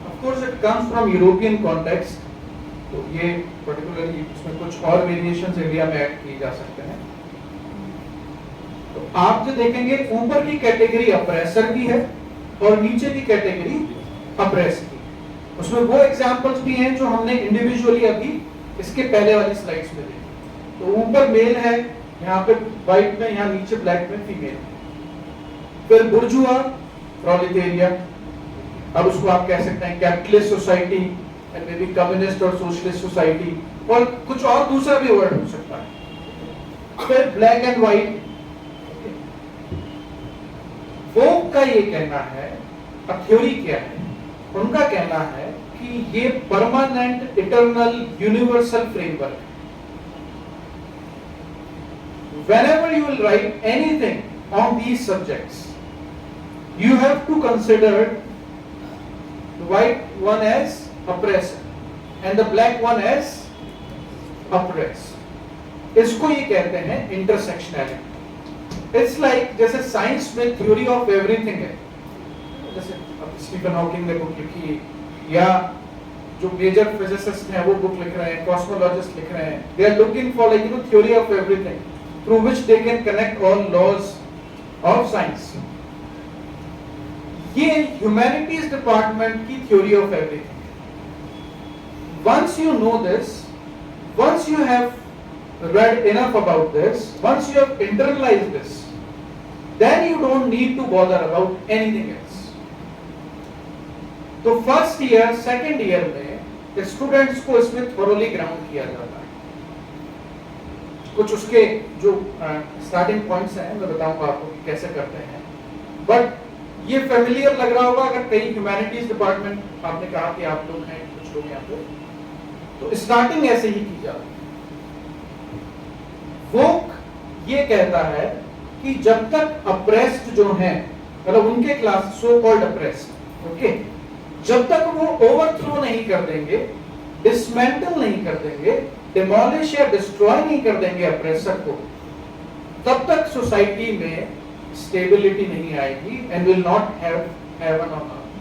Of course it comes from European context, तो ये पर्टिकुलरली इसमें कुछ और वेरिएशंस इंडिया में ऐड किए जा सकते हैं। तो आप जो देखेंगे ऊपर की कैटेगरी अप्रेसर की है और नीचे की कैटेगरी अप्रेस की। उसमें वो एग्जांपल्स भी हैं जो हमने इंडिविजुअली अभी इसके पहले वाली स्लाइड्स में देखी। तो ऊपर मेल है, यहाँ पे व्हाइट में, यहाँ नीचे ब्लैक में फीमेल। फिर बुर्जुआ, प्रोलेटेरिया, अब उसको आप कह सकते हैं capitalist society and may be communist और सोशलिस्ट सोसाइटी, और कुछ और दूसरा भी वर्ड हो सकता है। फिर ब्लैक एंड व्हाइट। वोक का ये कहना है, अब थ्योरी क्या है, उनका कहना है कि ये परमानेंट इटर्नल यूनिवर्सल फ्रेमवर्क है। Whenever you will write anything on these subjects, you have to consider the white one as oppressor and the black one as oppressed. इसको ये कहते हैं intersectionality. It's like जैसे साइंस में theory of everything है, जैसे Stephen Hawking ने book लिखी, या जो मेजर फिजिसिस्ट हैं वो बुक लिख रहे हैं, कॉस्मोलॉजिस्ट लिख रहे हैं, they are looking for like theory of everything through which they can connect all laws of science. ये ह्यूमैनिटीज डिपार्टमेंट की थ्योरी ऑफ एवरीथिंग है। Once you know this, once you have read enough about this, once you have internalized this, then you don't need to bother about anything else. तो first year second year में students को इसमें thoroughly ground किया जाता है। कुछ उसके जो स्टार्टिंग पॉइंट्स हैं मैं बताऊंगा आपको कि कैसे करते हैं, बट ये फेमिलियर लग रहा होगा अगर कई ह्यूमैनिटीज डिपार्टमेंट आपने कहा कि आप लोग हैं, कुछ लोग यहाँ पे, तो स्टार्टिंग ऐसे ही की जाती है। वोक ये कहता है कि जब तक अप्रेस्ड जो हैं, मतलब उनके class so called apprised, okay, जब तक वो ओवरथ्रो नहीं कर देंगे डिसमेंटल नहीं कर देंगे, डिमोलिश या डिस्ट्रॉय नहीं कर देंगे अप्रेसर को, तब तक सोसाइटी में स्टेबिलिटी नहीं आएगी and will not have heaven on earth.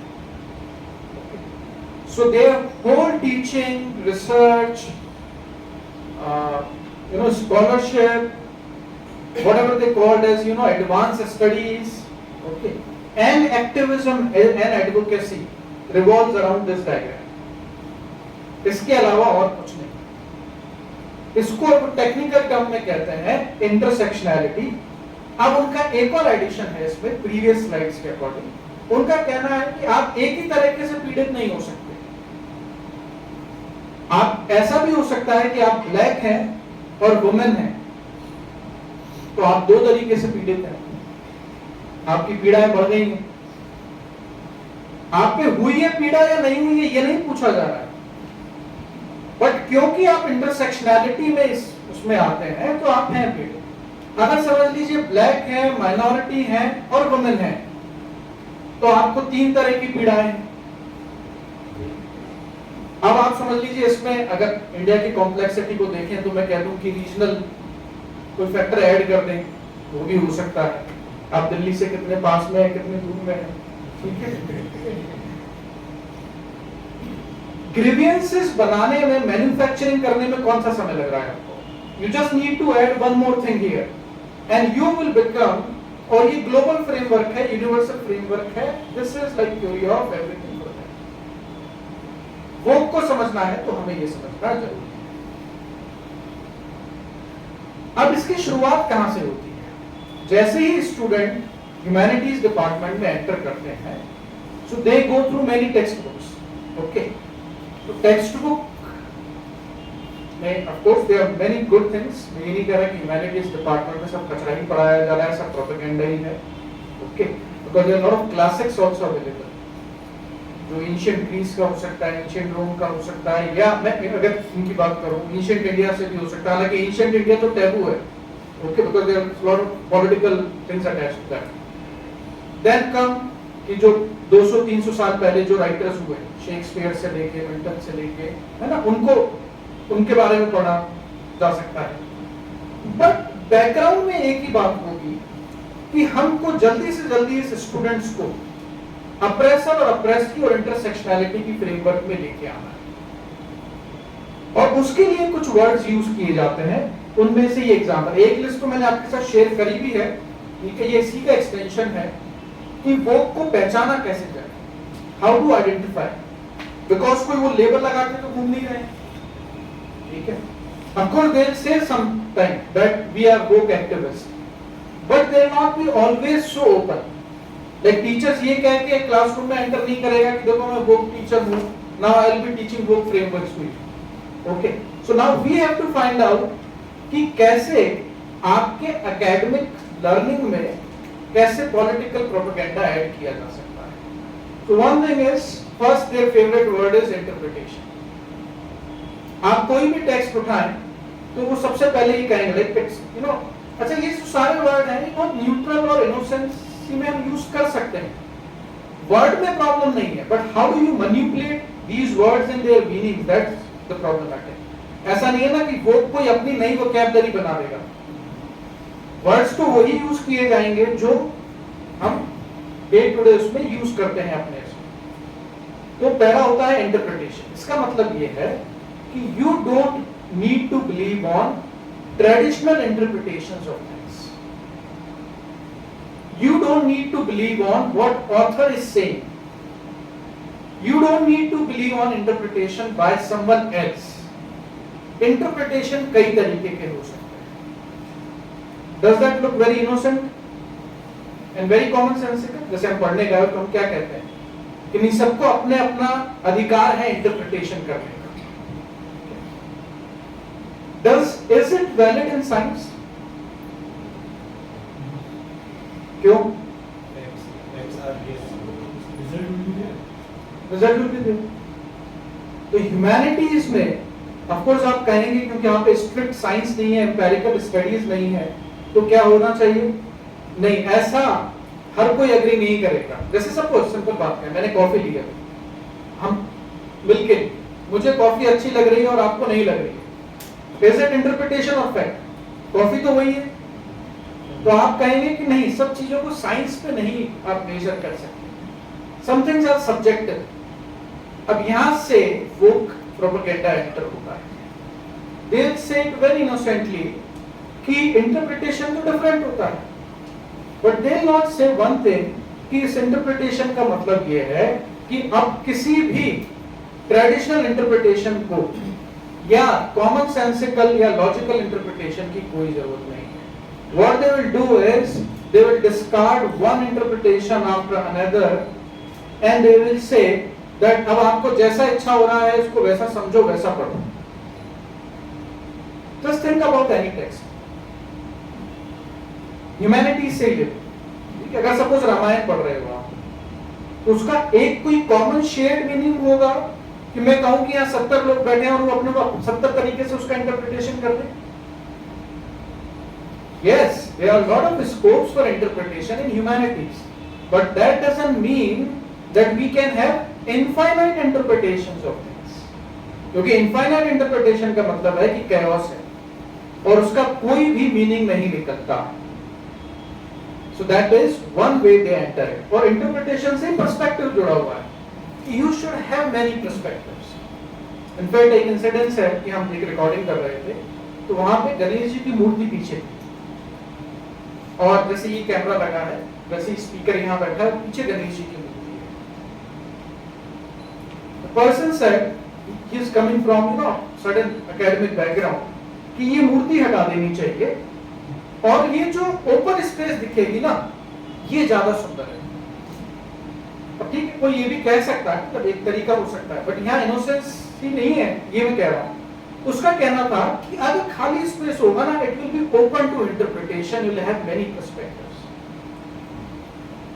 So their whole teaching, research, scholarship, whatever they called as advanced studies, okay, and activism and advocacy revolves around this diagram. इसके अलावा और कुछ नहीं. इसको टेक्निकल टर्म में कहते हैं इंटरसेक्शनैलिटी. अब उनका एक और एडिशन है इसमें प्रीवियस स्लाइड्स के अकॉर्डिंग. उनका कहना है कि आप एक ही तरीके से पीड़ित नहीं हो सकते. आप ऐसा भी हो सकता है कि आप ब्लैक हैं और वुमेन हैं, तो आप दो तरीके से पीड़ित हैं. आपकी पीड़ाएं बढ़ गई हैं. आप पे हुई है पीड़ा या नहीं हुई है ये नहीं पूछा जा रहा है, बट क्योंकि आप इंटरसेक्शनैलिटी में उसमें आते हैं तो आप हैं पीड़ित. अगर समझ लीजिए ब्लैक है, माइनॉरिटी है और वुमेन है, तो आपको तीन तरह की पीड़ाएं हैं. अब आप समझ लीजिए इसमें अगर इंडिया की कॉम्प्लेक्सिटी को देखें तो मैं कह दूं कि रीजनल कोई फैक्टर ऐड कर दें, वो भी हो सकता है. आप दिल्ली से कितने पास में है, कितने दूर में है, ठीक है. ग्रीवियंसेस बनाने में, मैन्युफैक्चरिंग करने में कौन सा समय लग रहा है आपको? You just need to add one more thing here and you will become, और ये ग्लोबल फ्रेमवर्क है, यूनिवर्सल फ्रेमवर्क है. This is like theory of everything for that. वो को समझना है तो हमें ये समझना जरूरी है. अब इसकी शुरुआत कहां से होती है? जैसे ही स्टूडेंट ह्यूमैनिटीज डिपार्टमेंट में एंटर करते हैं, so they go through many text books. Okay, तो टेक्स्ट बुक में of course there are many good things. मैं ये नहीं कह रहा कि ह्यूमैनिटीज डिपार्टमेंट में सब कचरा ही पढ़ाया जा रहा है, सब प्रोपेगेंडा ही है. Okay, because there are lot of classics also available, जो एंशिएंट ग्रीस का हो सकता है, एंशिएंट रोम का हो सकता है, या मैं अगर उनकी बात करूं एंशिएंट इंडिया से भी हो सकता है. हालांकि एंशिएंट इंडिया तो टैबू है. Okay, because there are lot of political things attached to that. Then come कि जो 200-300 साल पहले जो राइटर्स हुए, शेक्सपियर से लेके मिल्टन से लेके, है ना, उनके बारे में पढ़ा जा सकता है. बट बैकग्राउंड में एक ही बात होगी कि हमको जल्दी से जल्दी इस स्टूडेंट्स को अप्रेसर और अप्रेस्ड की और इंटरसेक्शनैलिटी की फ्रेमवर्क में लेके आना है. और उसके लिए कुछ वर्ड्स यूज किए जाते हैं. उनमें से ये एग्जांपल, एक लिस्ट तो मैंने आपके साथ शेयर करी भी है, ठीक है, ये इसी का एक्सटेंशन है कि वोक को पहचाना कैसे जाए, हाउ टू आइडेंटिफाई. बिकॉज कोई वो लेबल लगा के तो घूम नहीं रहे, ठीक है. Of course they'll say sometime that we are woke activists, but they'll not be always so open. Like teachers ये कह के क्लासरूम में एंटर नहीं करेगा कि देखो मैं woke teacher हूँ, now I'll be teaching woke frameworks to you. Okay, so now we have to find out कि कैसे आपके academic learning में कैसे political propaganda ऐड किया जा सकता है. So one thing is, first their favorite word is interpretation. आप कोई भी टेक्स्ट उठाएं तो वो सबसे पहले ही कहेंगे लाइक यू नो, अच्छा ये सारे वर्ड हैं, ये बहुत न्यूट्रल और इनोसेंसी में हम यूज कर सकते हैं. वर्ड में प्रॉब्लम नहीं है, but how do you manipulate these words in their meaning, that's the problematic. ऐसा नहीं है ना कि वो कोई अपनी नई वोकैबुलरी बना देगा. वर्ड्स तो वही यूज किए जाएंगे जो हम डे टू डे उसमें यूज करते हैं अपने. तो पहला होता है इंटरप्रिटेशन. इसका मतलब ये है कि you don't need to believe on traditional interpretations of things. You don't need to believe on what author is saying. You don't need to believe on interpretation by someone else. Interpretation कई तरीके के हो सकते हैं. Does that look very innocent and very common sensical? जैसे हम पढ़ने गए तो हम क्या कहते हैं कि नहीं, सबको अपने अपना अधिकार है इंटरप्रिटेशन करने का. Is it valid in science? क्यों? रिजल्ट भी दे. तो ह्यूमैनिटीज में ऑफ कोर्स आप कहेंगे क्योंकि यहाँ पे स्ट्रिक्ट साइंस नहीं है, एम्पिरिकल स्टडीज नहीं है, तो क्या होना चाहिए? नहीं, ऐसा हर कोई एग्री नहीं करेगा. जैसे सपोज सिंपल बात है, मैंने कॉफी लिया, हम मिलके मुझे कॉफी अच्छी लग रही है और आपको नहीं लग रही है, is it interpretation of fact? Coffee तो वही है। तो आप कहेंगे कि नहीं, सब चीजों को साइंस पे नहीं आप मेजर कर सकते, सम थिंग्स आर सब्जेक्टिव। अब यहां से वोक प्रोपेगेंडा एंटर होता है। दे से इट वेरी इनोसेंटली कि इंटरप्रिटेशन तो डिफरेंट होता है, बट दे नॉट से वन थिंग कि इस इंटरप्रिटेशन का मतलब ये है कि अब किसी भी ट्रेडिशनल इंटरप्रिटेशन को या कॉमन सेंसिकल या लॉजिकल इंटरप्रिटेशन की कोई जरूरत नहीं है। What they will do is they will discard one interpretation after another and they will say that अब आपको जैसा इच्छा हो रहा है इसको वैसा समझो, वैसा पढ़ो। Just think about any text. Humanity से ले, ठीक है, अगर सपोज रामायण पढ़ रहे हो आप, तो उसका एक कोई कॉमन शेयर्ड मीनिंग होगा कि मैं कहूं कि यहाँ 70 लोग बैठे हैं और वो अपने 70 तरीके से उसका इंटरप्रिटेशन कर रहे हैं। Yes, there are a lot of scopes for interpretation in humanities, but that doesn't mean that we can have infinite interpretations of things. क्योंकि infinite interpretation का मतलब है कि chaos है और उसका कोई भी meaning नहीं निकलता। So that is one way they enter it. और interpretation से perspective जुड़ा हुआ है कि you should have many perspectives. In fact, एक incident है कि हम एक recording कर रहे थे, तो वहां पे गणेश जी की मूर्ति पीछे थी और जैसे ये कैमरा लगा है वैसे ही स्पीकर यहाँ बैठा है, पीछे गणेश जी की मूर्ति है। The person said he is coming from certain academic background कि ये मूर्ति हटा देनी चाहिए और ये जो ओपन स्पेस दिखेगी ना ये ज्यादा सुंदर है। अब ठीक है, कोई ये भी कह सकता है, मतलब एक तरीका हो सकता है, बट यहाँ इनोसेंस ही नहीं है, ये मैं कह रहा हूँ। उसका कहना था कि अगर खाली स्पेस होगा ना, it will be open to interpretation, you will have many perspectives.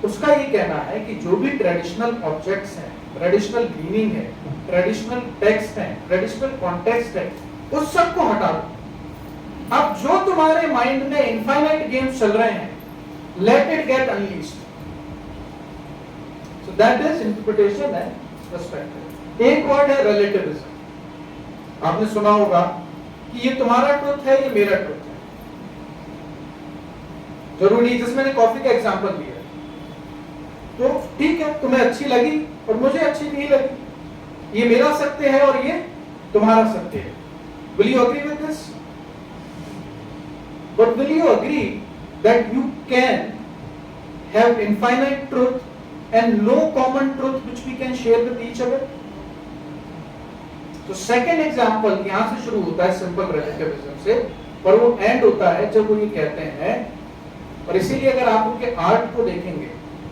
उसका ये कहना है कि जो भी ट्रेडिशनल ऑब्जेक्ट्स हैं, ट्रेडिशनल मीनिंग है, ट्रेडिशनल टेक्स्ट है, ट्रेडिशनल कॉन्टेक्स्ट है, उस सब को हटा दो। अब जो तुम्हारे माइंड में इनफाइनाइट गेम्स चल रहे हैं, let it get unleashed. So that is interpretation and perspective. एक वर्ड है रिलेटिविज्म। आपने सुना होगा कि ये तुम्हारा ट्रुथ है, ये मेरा ट्रुथ है। जरूरी, जिसमें मैंने कॉफी का एग्जांपल दिया, तो ठीक है, तुम्हें अच्छी लगी और मुझे अच्छी नहीं लगी, ये मेरा सत्य है और ये तुम्हारा सत्य है। Will you agree with this? But will you agree that you can have infinite truth and no common truth which we can share with each other? तो सेकेंड एग्जाम्पल यहां से शुरू होता है सिंपल रिलेटिविज्म से, और वो एंड होता है जब वो ये कहते हैं, और इसीलिए अगर आप उनके आर्ट को देखेंगे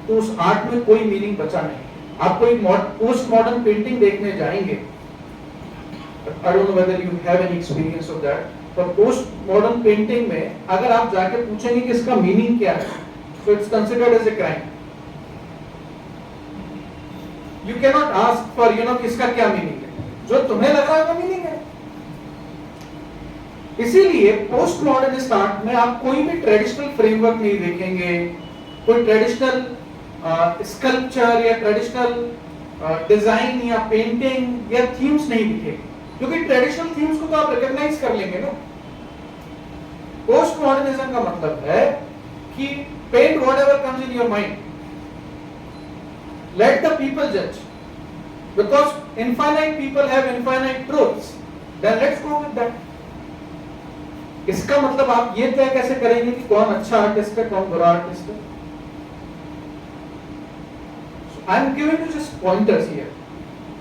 तो उस आर्ट में कोई मीनिंग बचा नहीं। आप कोई पोस्ट मॉडर्न पेंटिंग देखने जाएंगे, आई don't know whether you have any experience of that, पर पोस्ट मॉडर्न पेंटिंग में अगर आप जाके पूछेंगे कि इसका मीनिंग क्या है, so it's considered as a crime. You cannot ask for इसका क्या मीनिंग है, जो तुम्हें लग रहा है वो मीनिंग है। इसीलिए पोस्ट मॉडर्निस्ट आर्ट में आप कोई भी ट्रेडिशनल फ्रेमवर्क नहीं देखेंगे, कोई ट्रेडिशनल स्कल्पचर या ट्रेडिशनल डिजाइन या पेंटिंग या थीम्स नहीं दिखेंगे, क्योंकि ट्रेडिशनल थीम्स को तो आप रिकॉग्नाइज कर लेंगे ना। पोस्ट मॉडर्निज्म का मतलब है कि paint whatever comes in your mind, let the people judge, because infinite people have infinite truths, then let's go with that. इसका मतलब आप ये तय कैसे करेंगे कि कौन अच्छा आर्टिस्ट है, कौन बुरा आर्टिस्ट है? I am giving you just pointers here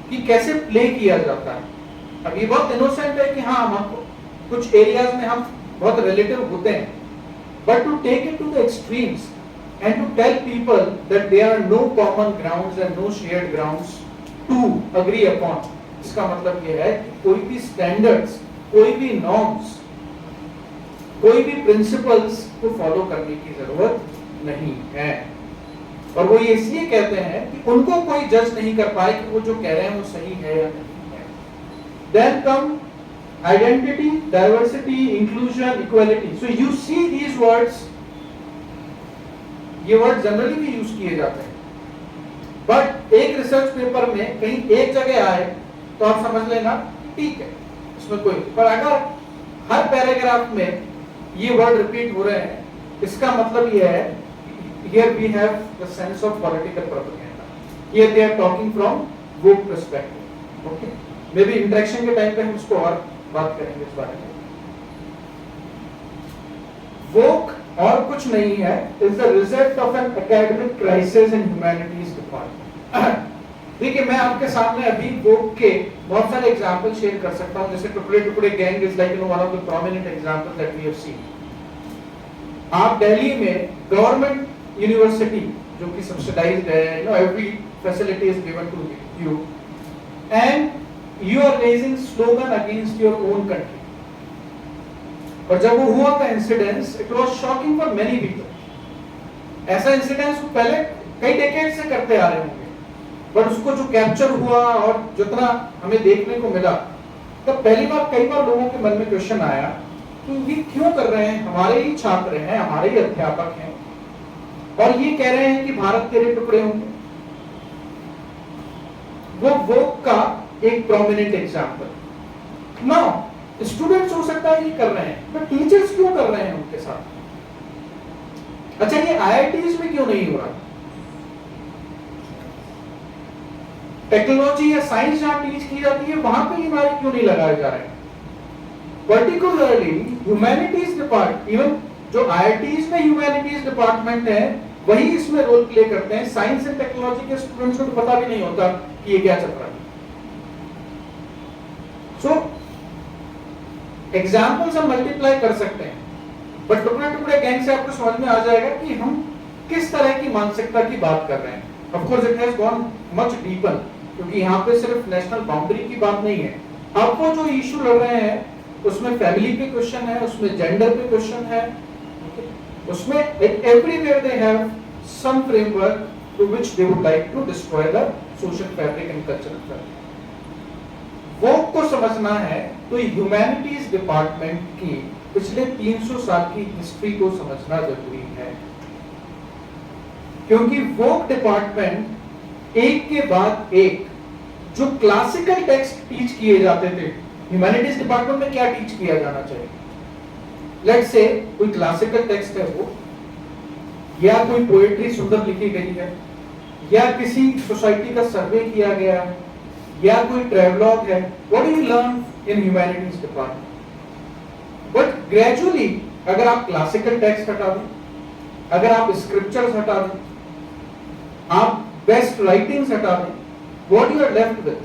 कि कैसे प्ले किया जाता है। अब ये बहुत इनोसेंट है कि हाँ, हम कुछ एरियाज में हम बहुत रिलेटिव होते हैं, but to take it to the extremes and to tell people that there are no common grounds and no shared grounds to agree upon, इसका मतलब ये है कि कोई भी standards, कोई भी norms, कोई भी principles को follow करने की जरूरत नहीं है। और वो ये इसलिए कहते हैं कि उनको कोई जज नहीं कर पाए कि वो जो कह रहे हैं वो सही है या नहीं है। Then come identity, diversity, inclusion, equality. So you see these words, ये वर्ड जनरली भी यूज किए जाते हैं, बट एक रिसर्च पेपर में कहीं एक जगह आए तो आप समझ लेना ठीक है, इसमें कोई। पर अगर हर पैराग्राफ में ये वर्ड रिपीट हो रहे हैं, इसका मतलब ये है here we have the sense of political propaganda. Here they are talking from woke perspective. Okay? Maybe interaction के टाइम पे हम इसको और बात करेंगे इस बारे में। woke और कुछ नहीं है, is the result of an academic crisis in humanities department. देखिए मैं आपके सामने अभी woke के बहुत सारे एग्जाम्पल शेयर कर सकता हूँ, जैसे टुकड़े टुकड़े gang is like one of the prominent example that we have seen. आप दिल्ली में गवर्नमेंट यूनिवर्सिटी जो कि सब्सिडाइज्ड है, you know every facility is given to you and you are raising slogan against your own country. और जब वो हुआ था incidence, it was shocking for many people. ऐसा इंसिडेंस पहले कई डेकेड से करते आ रहे होंगे, बट उसको जो कैप्चर हुआ और जितना हमें देखने को मिला, तब पहली बार कई बार लोगों के मन में क्वेश्चन आया कि ये क्यों कर रहे हैं, हमारे ही छात्र हैं, हमारे ही अध्यापक हैं, और ये कह रहे हैं कि भारत तेरे टुकड़े होंगे। वो का एक प्रोमिनेंट एग्जाम्पल। नाउ स्टूडेंट्स हो सकता है ये कर रहे हैं, बट टीचर्स क्यों कर रहे हैं उनके साथ? अच्छा, ये आईआईटीज में क्यों नहीं हो रहा? टेक्नोलॉजी या साइंस जहां टीच की जाती है वहां पे ये नारे क्यों नहीं लगाए जा रहे हैं? पर्टिकुलरली ह्यूमैनिटीज डिपार्टमेंट, इवन जो आईआईटीज में ह्यूमैनिटीज डिपार्टमेंट है वही इसमें रोल प्ले करते हैं। साइंस एंड टेक्नोलॉजी के स्टूडेंट्स को तो पता भी नहीं होता कि ये क्या चल रहा है। सो एग्जाम्पल्स हम मल्टीप्लाई कर सकते हैं, बट टुकड़े टुकड़े गैंग से आपको समझ में आ जाएगा कि हम किस तरह की मानसिकता की बात कर रहे हैं। Of course it has gone much deeper, क्योंकि यहाँ पे सिर्फ नेशनल बाउंड्री की बात नहीं है। अब वो जो इशू लड़ रहे हैं उसमें फैमिली पे क्वेश्चन है, उसमें जेंडर पे क्वेश्चन है, उसमें everywhere they have some framework to which they would like to destroy the social fabric and cultural fabric. वो को समझना है तो ह्यूमैनिटीज डिपार्टमेंट की पिछले 300 साल की हिस्ट्री को समझना जरूरी है, क्योंकि वो डिपार्टमेंट एक के बाद एक जो क्लासिकल टेक्स्ट टीच किए जाते थे, ह्यूमैनिटीज डिपार्टमेंट में क्या टीच किया जाना चाहिए? लेट्स से कोई क्लासिकल टेक्स्ट है वो, या कोई पोएट्री सुंदर लिखी गई है, या किसी सोसाइटी का सर्वे किया गया है, या कोई ट्रेवलॉग है। What do you learn in humanities department? But gradually अगर आप क्लासिकल टेक्स्ट हटा दें, अगर आप स्क्रिप्चर्स हटा दें, आप बेस्ट राइटिंग्स हटा दें, what you are left with?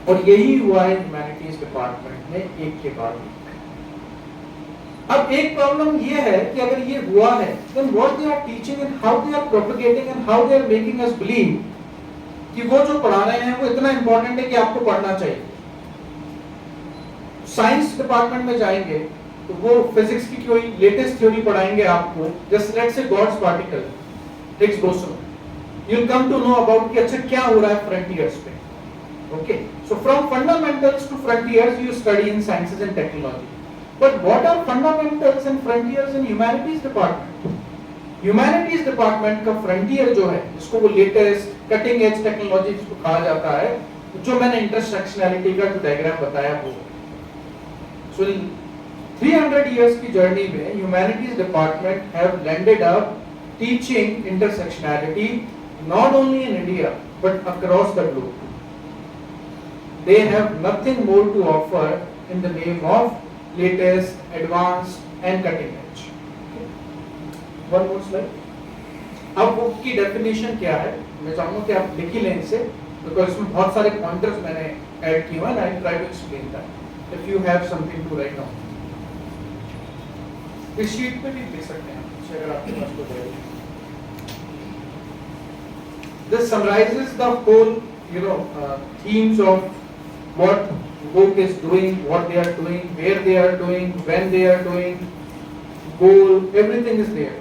और यही हुआ है ह्यूमैनिटीज डिपार्टमेंट में एक के बाद एक। अब एक प्रॉब्लम ये है कि अगर ये हुआ है, then what they are teaching and how they are propagating and how they are making us believe कि वो जो पढ़ा रहे हैं वो इतना इंपॉर्टेंट है कि आपको पढ़ना चाहिए। साइंस डिपार्टमेंट में जाएंगे तो वो फिजिक्स की कोई लेटेस्ट थ्योरी पढ़ाएंगे आपको, just let's say God's particle, Higgs boson. You'll come to know about कि अच्छा क्या हो रहा है फ्रंटियर्स पे। Okay, so from fundamentals to frontiers you study in sciences and technology. But what are fundamentals and frontiers in humanities department? Humanities department का frontier जो है, जिसको वो latest cutting edge technology जिसको कहा जाता है, जो मैंने intersectionality का जो diagram बताया वो। So 300 years की journey में humanities department have landed up teaching intersectionality not only in India but across the globe. They have nothing more to offer in the name of latest, advanced and cutting edge. One more slide. अब book की definition क्या है, मैं चाहूंगा कि आप लिख ही लें इसे, बिकॉज इसमें बहुत सारे पॉइंटर्स मैंने ऐड किए हैं। I try to explain that if you have something to write down. इस शीट पे भी लिख सकते हैं अगर आपके पास कोई है। This summarizes the whole, themes of what book is doing, what they are doing, where they are doing, when they are doing, goal, everything is there.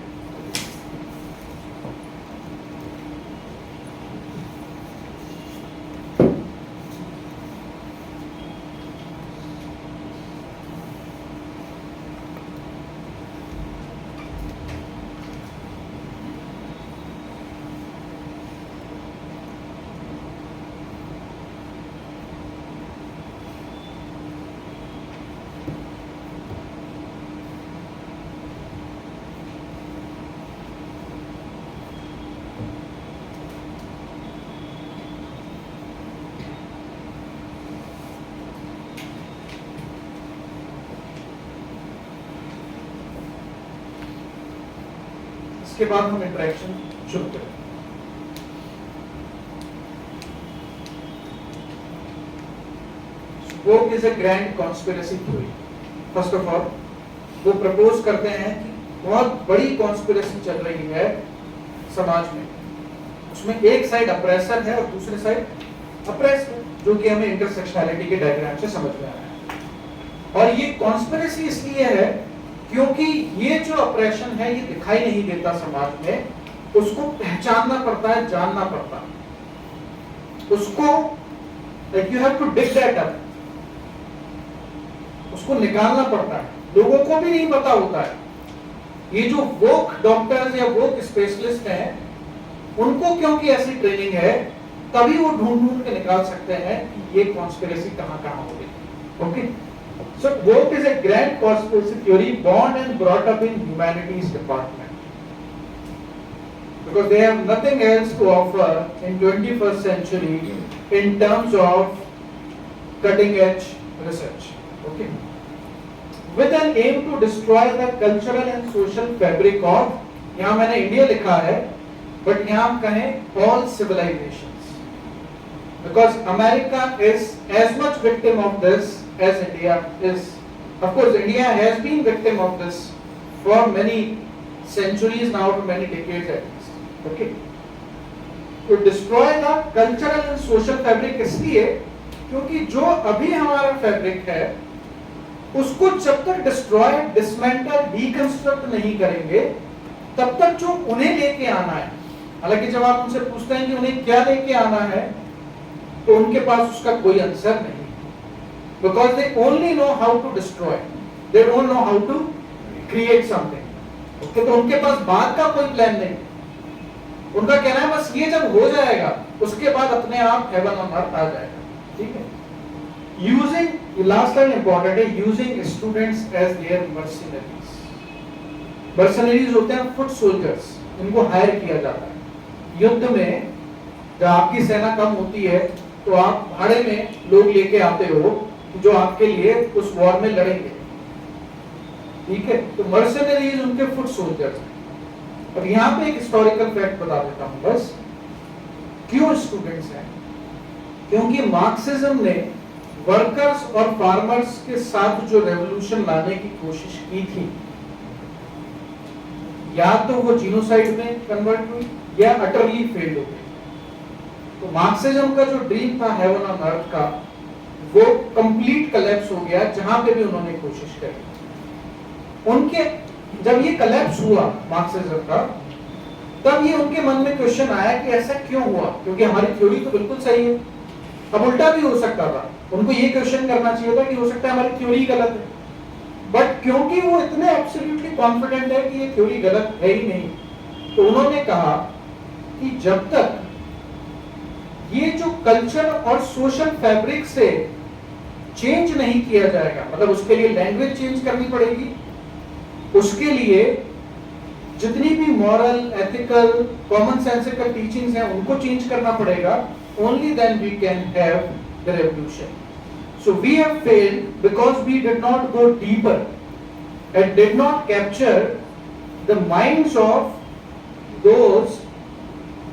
इसके बाद हम इंटरेक्शन शुरू करें। Woke is a grand conspiracy theory. First of all, वो propose करते हैं कि बहुत बड़ी कॉन्स्पिरेसी चल रही है समाज में, उसमें एक साइड अप्रेसर है और दूसरी साइड अप्रेस्ड है, जो कि हमें इंटरसेक्शनैलिटी के डायग्राम से समझ में आ रहा है। और ये कॉन्स्पिरेसी इसलिए है क्योंकि ये जो अप्रेशन है ये दिखाई नहीं देता समाज में, उसको पहचानना पड़ता है, जानना पड़ता है उसको, like you have to dig that up, उसको निकालना पड़ता है, लोगों को भी नहीं पता होता है। ये जो वोक डॉक्टर्स या वोक स्पेशलिस्ट हैं, उनको क्योंकि ऐसी ट्रेनिंग है, तभी वो ढूंढ के निकाल सकते हैं कि ये कॉन्स्पिरेसी कहां हो गई। Okay, so woke is a grand conspiracy theory born and brought up in humanities department because they have nothing else to offer in 21st century in terms of cutting edge research. Okay, with an aim to destroy the cultural and social fabric of, यहाँ मैंने India लिखा है but यहाँ हम कहें all civilizations, because America is as much victim of this as India is. Of course, India has been victim of this for many centuries now, for many decades at least. Okay, to destroy the cultural and social fabric इसलिए क्योंकि जो अभी हमारा fabric है उसको जब तक destroy, dismantle, deconstruct नहीं करेंगे तब तक जो उन्हें लेके आना है, हालांकि जब आप उनसे पूछते हैं कि उन्हें क्या लेके आना है तो उनके पास उसका कोई आंसर नहीं, because they only know how to destroy, they don't know how to create something. Okay, तो उनके पास बाद का कोई प्लान नहीं, उनका कहना है बस ये जब हो जाएगा उसके बाद अपने आप हेवन ऑन अर्थ आ जाएगा। ठीक है, using, last line important है, using students as their mercenaries. mercenaries होते हैं फुट सोल्जर्स, इनको हायर किया जाता है युद्ध में। जब आपकी सेना कम होती है तो आप भाड़े में लोग लेके आते हो जो आपके लिए उस वॉर में लड़ेंगे। ठीक है, तो mercenaries उनके फुट सोल्जर्स हैं। अब यहाँ पे एक हिस्टोरिकल फैक्ट बता देता हूँ बस, क्यों स्टूडेंट्स हैं, क्योंकि मार्क्सिज्म ने वर्कर्स और फार्मर्स के साथ जो रेवोल्यूशन लाने की कोशिश की थी, या तो वो जीनोसाइड में कन्वर्ट हुई या अटरली फेल्ड हो गई। तो मार्क्सिज्म का जो ड्रीम था हेवन ऑन अर्थ का, वो कंप्लीट कोलैप्स हो गया जहां पे भी उन्होंने कोशिश करी। उनके जब ये कोलैप्स हुआ मार्क्सिज्म का, तब ये उनके मन में क्वेश्चन आया कि ऐसा क्यों हुआ, क्योंकि हमारी थ्योरी तो बिल्कुल सही है। अब उल्टा भी हो सकता था, उनको ये क्वेश्चन करना चाहिए था कि हो सकता है हमारी थ्योरी गलत है, बट क्योंकि वो इतने एब्सोल्युटली कॉन्फिडेंट है कि ये थ्योरी गलत है ही नहीं, तो उन्होंने कहा कि जब तक ये जो कल्चर और सोशल फैब्रिक से चेंज नहीं किया जाएगा, मतलब उसके लिए लैंग्वेज चेंज करनी पड़ेगी, उसके लिए जितनी भी moral, ethical, common sensical teachings हैं उनको चेंज करना पड़ेगा, only then we can have the revolution. So we have failed because we did not go deeper and did not capture the minds of those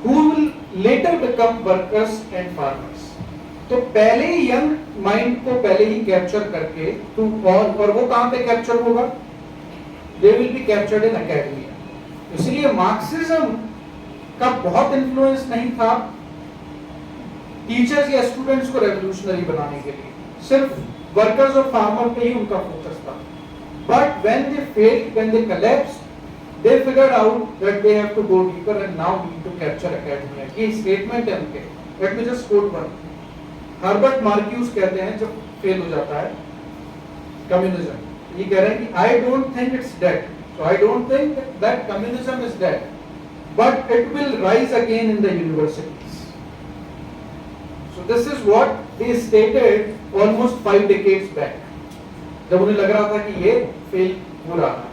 who will later become workers and farmers. तो पहले ही young mind को पहले ही capture करके to all, और वो कहां पे capture होगा, they will be captured in academia. इसलिए मार्क्सिज्म का बहुत इन्फ्लुएंस नहीं था टीचर्स या स्टूडेंट्स को रेवोल्यूशनरी बनाने के लिए, सिर्फ वर्कर्स और फार्मर पे ही उनका फोकस था। But when they failed, when they collapsed, they figured out that they have to go deeper and now need to capture academia. ये स्टेटमेंट है उनके। Let me just quote one. Herbert Marcus कहते हैं जब fail हो जाता है communism, ये कह रहे हैं कि I don't think it's dead, so I don't think that communism is dead, but it will rise again in the universities. So this is what they stated almost 5 decades back, जब उन्हें लग रहा था कि ये फेल हो रहा है।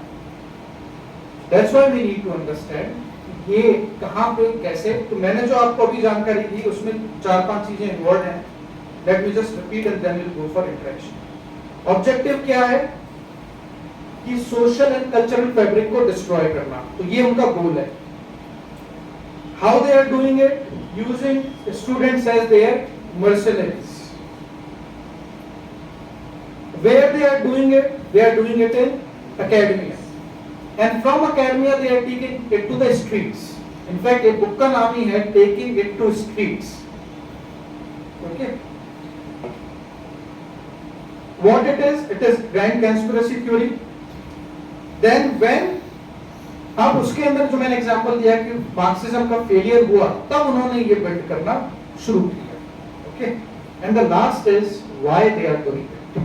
That's why we need to understand ये कहाँ पे कैसे। तो मैंने जो आपको अभी जानकारी दी उसमें 4-5 चीजें इन्वॉल्व हैं। Let me just repeat and then we'll go for interaction. Objective क्या है कि सोशल एंड कल्चरल फैब्रिक को डिस्ट्रॉय करना, तो ये उनका गोल है। How they are doing it? Using students as their mercenaries. Where they are doing it? They are doing it in academia. And from academia they are taking it to the streets. In fact, a book का नाम ही है taking it to streets. Okay. What it is grand conspiracy theory. Then when अब उसके अंदर जो मैंने example दिया कि मार्क्सिज्म का फेलियर हुआ, तब उन्होंने ये बिल्ड करना शुरू किया. Okay. And the last is why they are doing it.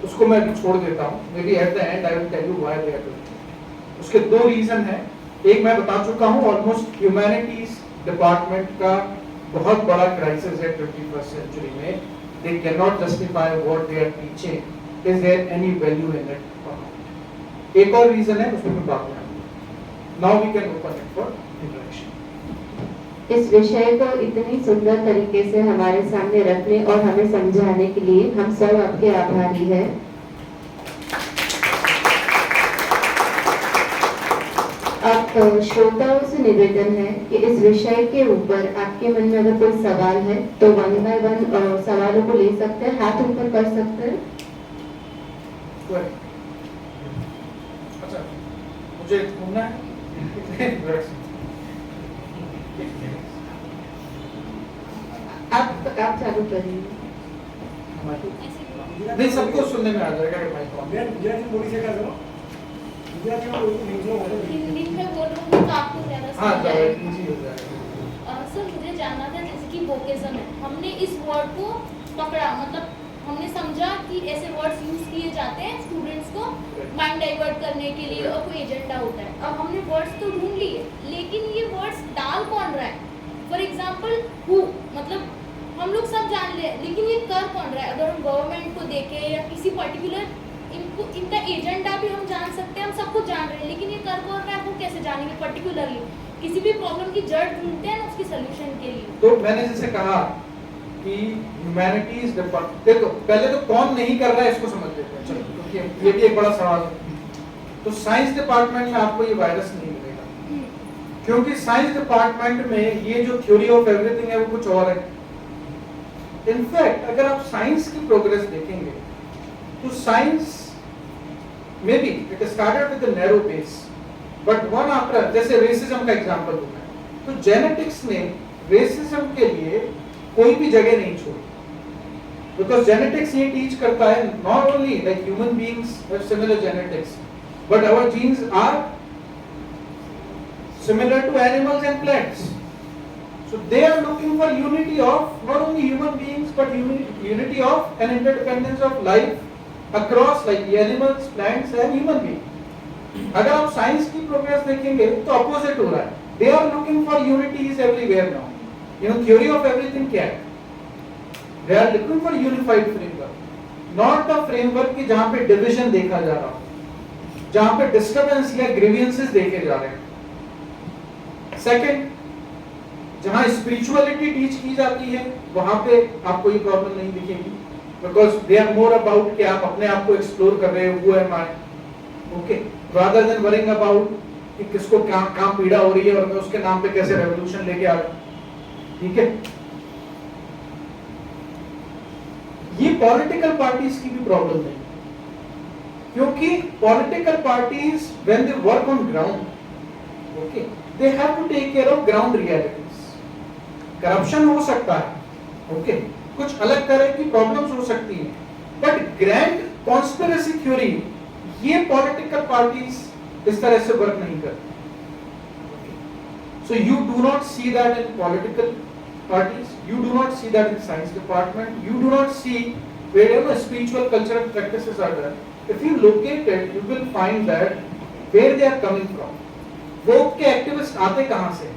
उसको मैं अभी छोड़ देता हूँ. Maybe at the end I will tell you why they are doing it. उसके दो रीजन है. एक मैं बता चुका हूँ, ऑलमोस्ट ह्यूमैनिटीज डिपार्टमेंट का बहुत बड़ा क्राइसिस है 21st सेंचुरी में. They can not justify what they are teaching. Is there any value in it? एक और रीजन है, उसमें मैं बात करूंगा. Now we can open it for interaction. इस विषय को इतनी सुंदर तरीके से हमारे सामने रखने और हमें समझाने के लिए हम सब आपके आभारी हैं. आप श्रोताओं से निवेदन है कि इस विषय के ऊपर आपके मन में अगर कोई सवाल है तो 1 by 1 सवालों को ले सकते हैं, हाथ ऊपर कर सकते हैं. अच्छा, मुझे घूमना है. आप चालू करिए. नहीं, सबको सुनने में आ जाएगा कि माइक ऑन. हिंदी में बोलूँगी तो आपको ज़्यादा हाँ, समझ आएगा. इजी हो जाएगा. सर मुझे जानना था, जैसे कि वोकेशन है, हमने इस वर्ड को पकड़ा, मतलब हमने समझा कि ऐसे वर्ड्स यूज किए जाते हैं स्टूडेंट्स को माइंड डाइवर्ट करने के लिए और कोई एजेंडा होता है. अब हमने वर्ड्स तो ढूंढ लिए, लेकिन ये वर्ड्स डाल कौन रहा है? फॉर एग्जाम्पल हु, मतलब हम लोग सब जान ले, लेकिन ये कर कौन रहा है? अगर हम गवर्नमेंट को देखें या किसी पर्टिकुलर, इनको इनका एजेंडा भी हम जान सकते हैं, हम सब कुछ जान रहे हैं, लेकिन ये कर कौन रहा है वो कैसे जानेंगे? पर्टिकुलरली किसी भी प्रॉब्लम की जड़ ढूंढते हैं ना उसकी सोल्यूशन के लिए. तो मैंने जैसे कहा कि ह्यूमैनिटीज डिपार्टमेंट, देखो पहले तो कौन नहीं कर रहा है इसको समझ लेते हैं. चलो, क्योंकि ये भी एक बड़ा सवाल है. तो साइंस डिपार्टमेंट में आपको ये वायरस नहीं मिलेगा, क्योंकि साइंस डिपार्टमेंट में ये जो थ्योरी ऑफ एवरीथिंग है वो कुछ और है. इनफैक्ट अगर आप साइंस की प्रोग्रेस देखेंगे तो science may be it started with narrow base, but one after, जैसे रेसिज्म का एग्जांपल दूंगा, तो जेनेटिक्स ने रेसिज्म के लिए कोई भी जगह नहीं छोड़ी. बिकॉज जेनेटिक्स ये टीच करता है not only that human beings have similar genetics, but our genes are similar to animals and plants. So they are looking for unity of not only human beings but unity of and interdependence of life across like the animals, plants and human beings. अगर आप science की progress देखेंगे तो opposite हो रहा है. They are looking for unities everywhere now. You know, theory of everything क्या है? They are looking for unified framework, not the framework कि जहाँ पे division देखा जा रहा हो, जहाँ पे disturbance या grievances देखे जा रहे हैं. सेकंड, जहां स्पिरिचुअलिटी टीच की जाती है वहां पे आपको ये प्रॉब्लम नहीं दिखेगी, because they are more about कि आप अपने आप को एक्सप्लोर कर रहे हो, who am I, okay, rather than worrying about कि किसको कहां पीड़ा हो रही है और मैं उसके नाम पे कैसे रेवोल्यूशन लेके आ रहा. ठीक है. ये पॉलिटिकल पार्टीज की भी प्रॉब्लम नहीं, क्योंकि political parties when they work on ground, okay, they have to take care of ground realities. Corruption हो सकता है, ओके, कुछ अलग तरह की प्रॉब्लम्स हो सकती हैं, बट ग्रैंड कॉन्स्पिरेसी थ्योरी ये पॉलिटिकल पार्टीज इस तरह से वर्क नहीं करती. So you do not see that in political parties, you do not see that in science department, you do not see wherever spiritual cultural practices are done. If you locate it, you will find that where they are coming from. वो के activist आते कहां से?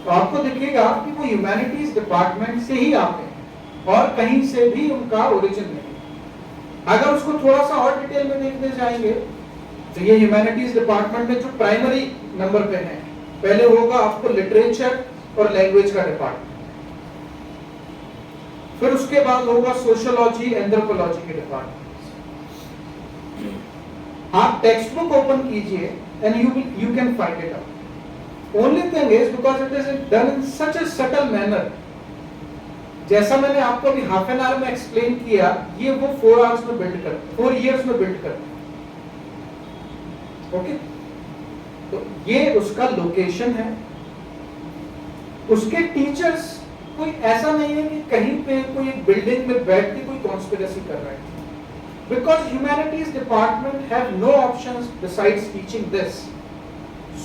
तो आपको दिखेगा कि वो ह्यूमैनिटीज डिपार्टमेंट से ही आते हैं और कहीं से भी उनका ओरिजिन नहीं. अगर उसको थोड़ा सा और डिटेल में देखने जाएंगे तो ये ह्यूमैनिटीज डिपार्टमेंट में जो प्राइमरी नंबर पे है, पहले होगा आपको लिटरेचर और लैंग्वेज का डिपार्टमेंट, फिर उसके बाद होगा सोशियोलॉजी, एंथ्रोपोलॉजी के डिपार्टमेंट. आप टेक्स्ट बुक ओपन कीजिए and you can find it out. Only thing is because it is done in such a subtle manner. जैसा मैंने आपको अभी हाफ एन आवर में एक्सप्लेन किया, ये वो 4 आवर्स में बिल्ड कर, 4 इयर्स में बिल्ड कर। ओके, तो ये उसका लोकेशन है। उसके टीचर्स कोई ऐसा नहीं है कि कहीं पे कोई एक बिल्डिंग में बैठ के कोई कॉन्स्पिरेसी कर रहा है, because humanities department have no options besides teaching this,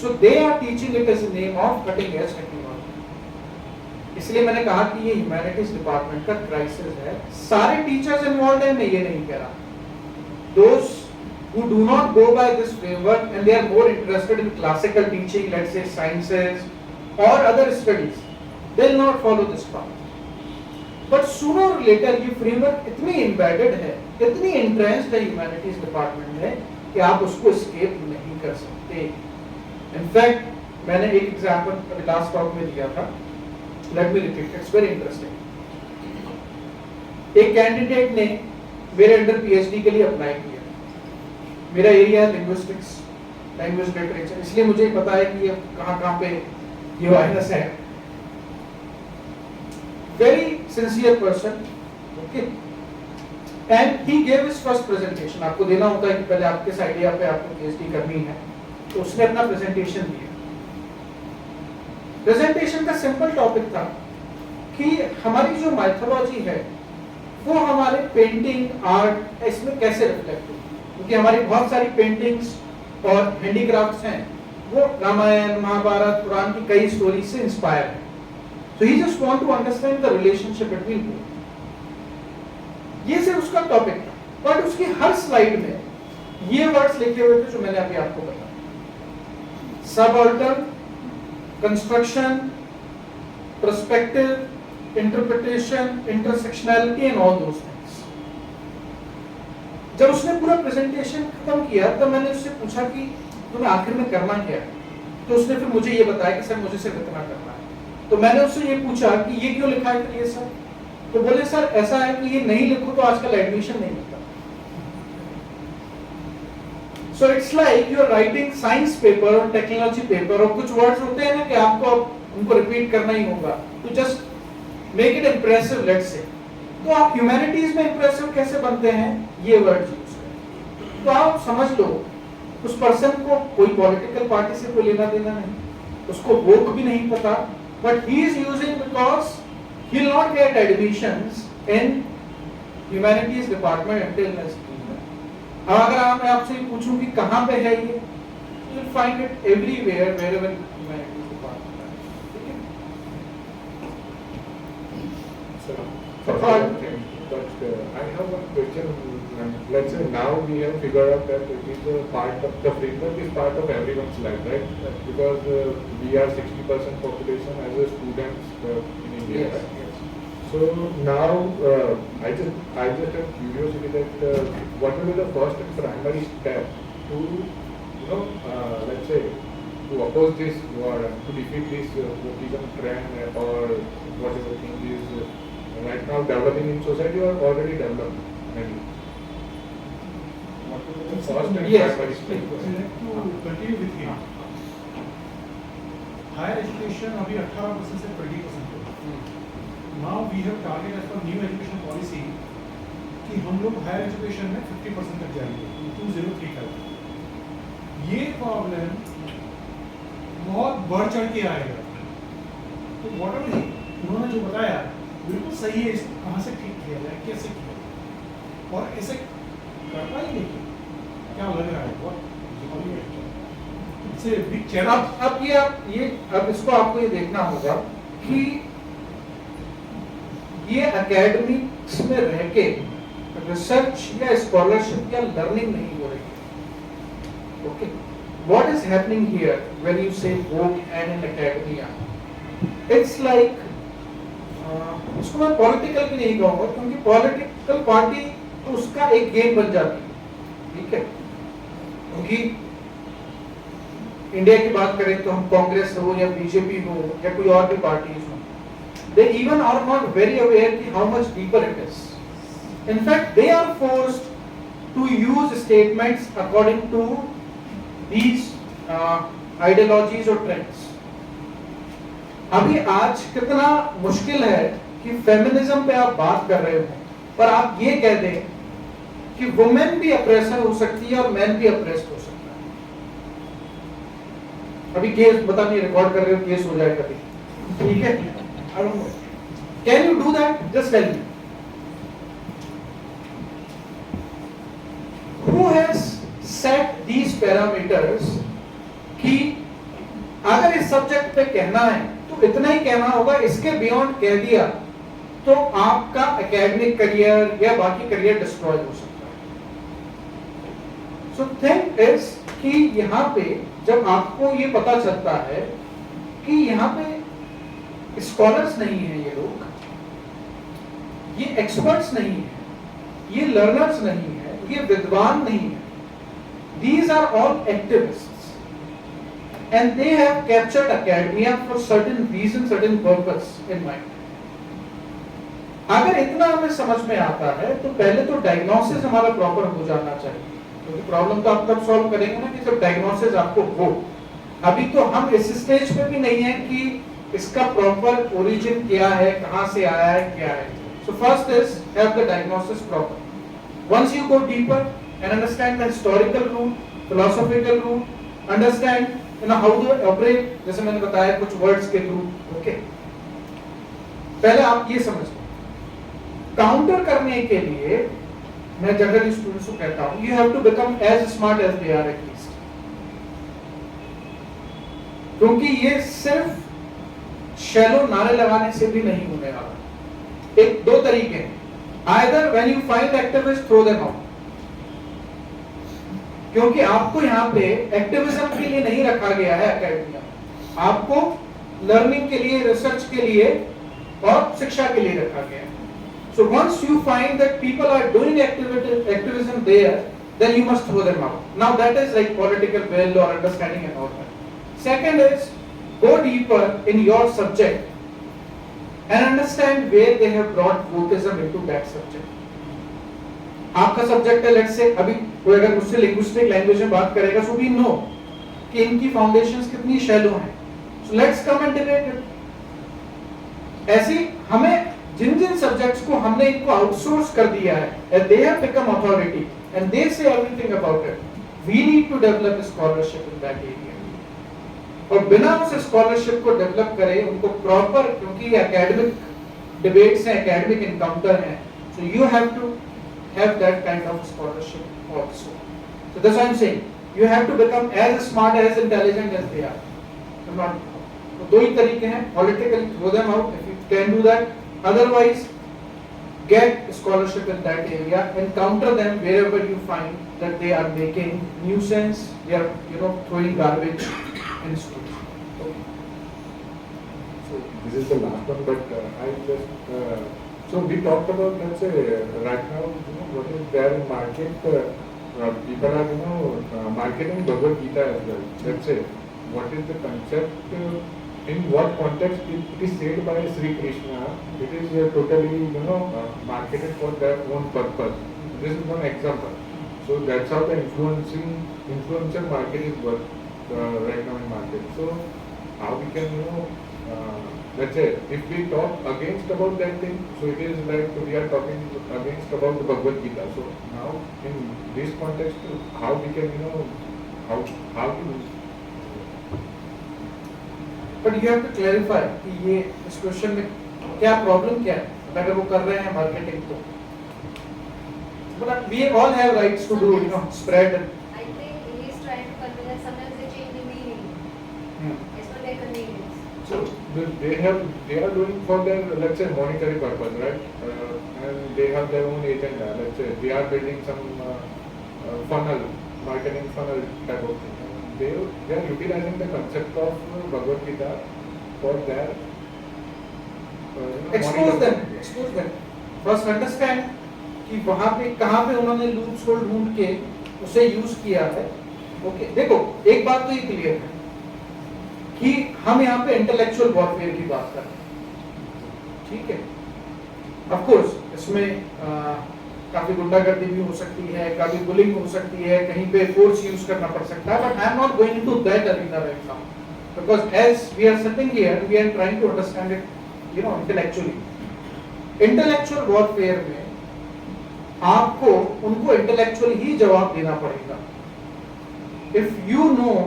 so they are teaching it as name of cutting edge technology. इसलिए मैंने कहा कि ये ह्यूमैनिटीज डिपार्टमेंट का क्राइसिस है। सारे टीचर्स इन्वॉल्व हैं, मैं ये नहीं कह रहा। दोस who do not go by this framework and they are more interested in classical teaching, let's say sciences or other studies, they will not follow this path। but sooner or later ये framework इतनी embedded है, इतनी entrenched है humanities department में कि आप उसको escape नहीं कर सकते। in fact मैंने एक example अभी last talk में दिया था, let me repeat, it's very interesting। एक candidate ने मेरे अंडर PhD के लिए अप्लाई किया। मेरा एरिया है लिंग्विस्टिक्स, लैंग्वेज लिटरेचर, इसलिए मुझे पता है कि ये कहाँ पे ये वायरस है। Very sincere person, okay, and he gave his first presentation. आपको देना होता है कि पहले आपके इस आइडिया पे आपको पीएचडी करनी है, तो उसने अपना प्रेजेंटेशन दिया। प्रेजेंटेशन का सिंपल टॉपिक था कि हमारी जो माइथोलॉजी है वो हमारे पेंटिंग, आर्ट, इसमें कैसे रिफ्लेक्ट होती है, क्योंकि हमारी बहुत सारी पेंटिंग्स और हैंडीक्राफ्ट्स हैं वो रामायण, महाभारत, पुराण की कई स्टोरी से इंस्पायर है। So he just want to understand the relationship between both. ये सिर्फ उसका टॉपिक था, बट उसकी हर स्लाइड में ये वर्ड्स लिखे हुए थे जो मैंने अभी आपको बताया: subaltern, construction, perspective, interpretation, intersectionality and all those things. जब उसने पूरा प्रेजेंटेशन खत्म किया तब मैंने उससे पूछा कि तुम्हें आखिर में करना क्या है, तो उसने फिर मुझे ये बताया कि सर मुझे सिर्फ इतना करना है। तो मैंने उससे ये पूछा कि ये क्यों लिखा है फिर ये सर, तो बोले सर ऐसा है कि ये नहीं लिखो तो आजकल एडमिशन नहीं मिलता। So it's like you are writing science paper और टेक्नोलॉजी पेपर, और कुछ वर्ड्स होते हैं ना कि आपको उनको रिपीट करना ही होगा to just make it impressive, let's say. तो आप ह्यूमैनिटीज में इंप्रेसिव कैसे बनते हैं, ये वर्ड यूज करें। तो आप समझ लो उस पर्सन को कोई पॉलिटिकल पार्टी से कोई लेना देना नहीं, उसको वोट भी नहीं पता, but he is using because he will not gate admissions in humanities department until next year. अब अगर मैं आपसे पूछूं कि कहां पे है ये, you will find it everywhere wherever humanities department. But I have one question. Let's say now we have figured out that it is a part of the framework is part of everyone's life, right? Because we are 60% population as a students in India. Yes, Right? yes. So now I just have curiosity that what will be the first and primary step to let's say to oppose this or to defeat this wokeism trend or whatever thing is right now developing in society or already developed maybe. What will be the first and Yes, primary step? please. to continue with him. Higher education अभी 18% से 20% है. Now we have target as per new education policy कि हम लोग higher education में 50% तक जाएंगे 2035। ये प्रॉब्लम बहुत बढ़ चढ़ के आएगा। तो whatever उन्होंने जो बताया बिल्कुल सही है, इसको कहाँ से ठीक किया जाए, कैसे किया जाए, और ऐसे कर पाएंगे क्या लग रहा है बहुत बिग चैलेंज। अब इसको आपको ये देखना होगा कि ये एकेडमिक्स में रह के रिसर्च या स्कॉलरशिप या लर्निंग नहीं हो रही है। Okay, what is happening here when you say woke and in academia, it's like इसको मैं पॉलिटिकल भी नहीं कहूंगा, क्योंकि पॉलिटिकल पार्टी तो उसका एक गेम बन जाती है, ठीक है। क्योंकि इंडिया की बात करें तो हम कांग्रेस हो या बीजेपी हो या कोई और भी पार्टीज हो, they even are not very aware कि how much deeper it is. In fact, they are forced to use statements according to these ideologies or trends. अभी आज कितना मुश्किल है कि फेमिनिज्म पे आप बात कर रहे हो पर आप ये कह दें कि वुमेन भी अप्रेसर हो सकती है और मैन भी अप्रेस्ड हो सकता है। अभी केस पता नहीं रिकॉर्ड कर रहे हो, केस हो जाए कभी, ठीक है? I don't know, can you do that? Just tell me, who has set these parameters कि अगर इस सब्जेक्ट पे कहना है तो इतना ही कहना होगा, इसके बियॉन्ड कह दिया तो आपका एकेडमिक करियर या बाकी करियर डिस्ट्रॉय हो सकता है। सो थिंग इज कि यहाँ पे जब आपको ये पता चलता है कि यहाँ पे स्कॉलर्स नहीं है, ये लोग, ये एक्सपर्ट्स नहीं है, ये लर्नर्स नहीं है, ये विद्वान नहीं है, these are all activists and they have captured academia for certain reason, certain purpose in mind. अगर इतना हमें समझ में आता है तो पहले तो डायग्नोसिस हमारा प्रॉपर हो जाना चाहिए, क्योंकि प्रॉब्लम तो आप तब सॉल्व करेंगे ना कि जब डायग्नोसिस आपको हो। अभी तो हम इस स्टेज पे भी नहीं है कि इसका प्रॉपर ओरिजिन क्या है, कहां से आया है, क्या है। So first is have the diagnosis proper. Once you go deeper and understand the historical root, philosophical root, understand how to operate, जैसे मैंने बताया कुछ words के through, okay? पहले आप ये समझ लो, काउंटर करने के लिए मैं जनरली स्टूडेंट्स को कहता हूँ, you have to become as smart as they are at least, क्योंकि ये सिर्फ शैलो नारे लगाने से भी नहीं होने वाला। एक दो तरीके हैं, either when you find activists throw them out, क्योंकि आपको यहाँ पे एक्टिविज्म के लिए नहीं रखा गया है एकेडमिया, आपको लर्निंग के लिए, रिसर्च के लिए और शिक्षा के लिए रखा गया है। So once you find that people are doing activism there, then you must throw them out. Now that is like political will or understanding and all that. Second is go deeper in your subject and understand where they have brought wokeism into that subject. आपका subject है, let's say अभी कोई अगर मुझसे linguistic language में बात करेगा, so we know कि इनकी फाउंडेशंस कितनी शैलो हैं, so let's come and debate it. ऐसी हमें जिन जिन सब्जेक्ट्स को हमने इनको आउटसोर्स कर दिया है and they have become authority and they say everything about it, we need to develop a scholarship in that area. और बिना उस स्कॉलरशिप को डेवलप करें, उनको प्रॉपर, क्योंकि एकेडमिक डिबेट्स हैं, एकेडमिक इनकाउंटर हैं, so you have to have that kind of scholarship also. So that's why I am saying you have to become as smart as intelligent as they are. तो दो ही तरीके हैं, politically throw them out if you can do that, otherwise get scholarship in that area and counter them wherever you find that they are making nuisance, they are throwing garbage in schools. Okay. So this is the last one, but I just so we talked about, let's say, right now, what is there in market. People are marketing Bhagavad Gita as well. Let's say, what is the concept? In what context it is said by Sri Krishna? It is totally marketed for their own purpose. This is one example. So that's how the influencer market is work right now in market. So how we can let's say if we talk against about that thing, so it is like we are talking against about the Bhagavad Gita. So now in this context, how we can how to but you have to clarify कि ये इस question में क्या problem क्या है, अगर वो कर रहे हैं मार्केटिंग तो, but we all have rights to do spread. I think he is trying to convey that sometimes they change the meaning as per their convenience. So they are doing for their, let's say, monetary purpose, right? And they have their own agenda. Let's say they are building some funnel, marketing funnel type of thing. They are utilizing the concept of Bhagavad Gita for their expose them. First understand कि वहाँ पे कहाँ पे उन्होंने loops whole ढूंढ के उसे use किया है। ओके, देखो एक बात तो ये क्लियर है कि हम यहाँ पे इंटेलेक्चुअल वॉरफेयर की बात कर रहे हैं, ठीक है? ऑफ कोर्स इसमें काफी गुंडागर्दी भी हो सकती है, काफी बुलिंग हो सकती है, कहीं पे फोर्स यूज करना पड़ सकता है, but I am not going into that arena right now. because as we are sitting here, we are trying to understand it, intellectually. Intellectual warfare में आपको उनको intellectually ही जवाब देना पड़ेगा. If you know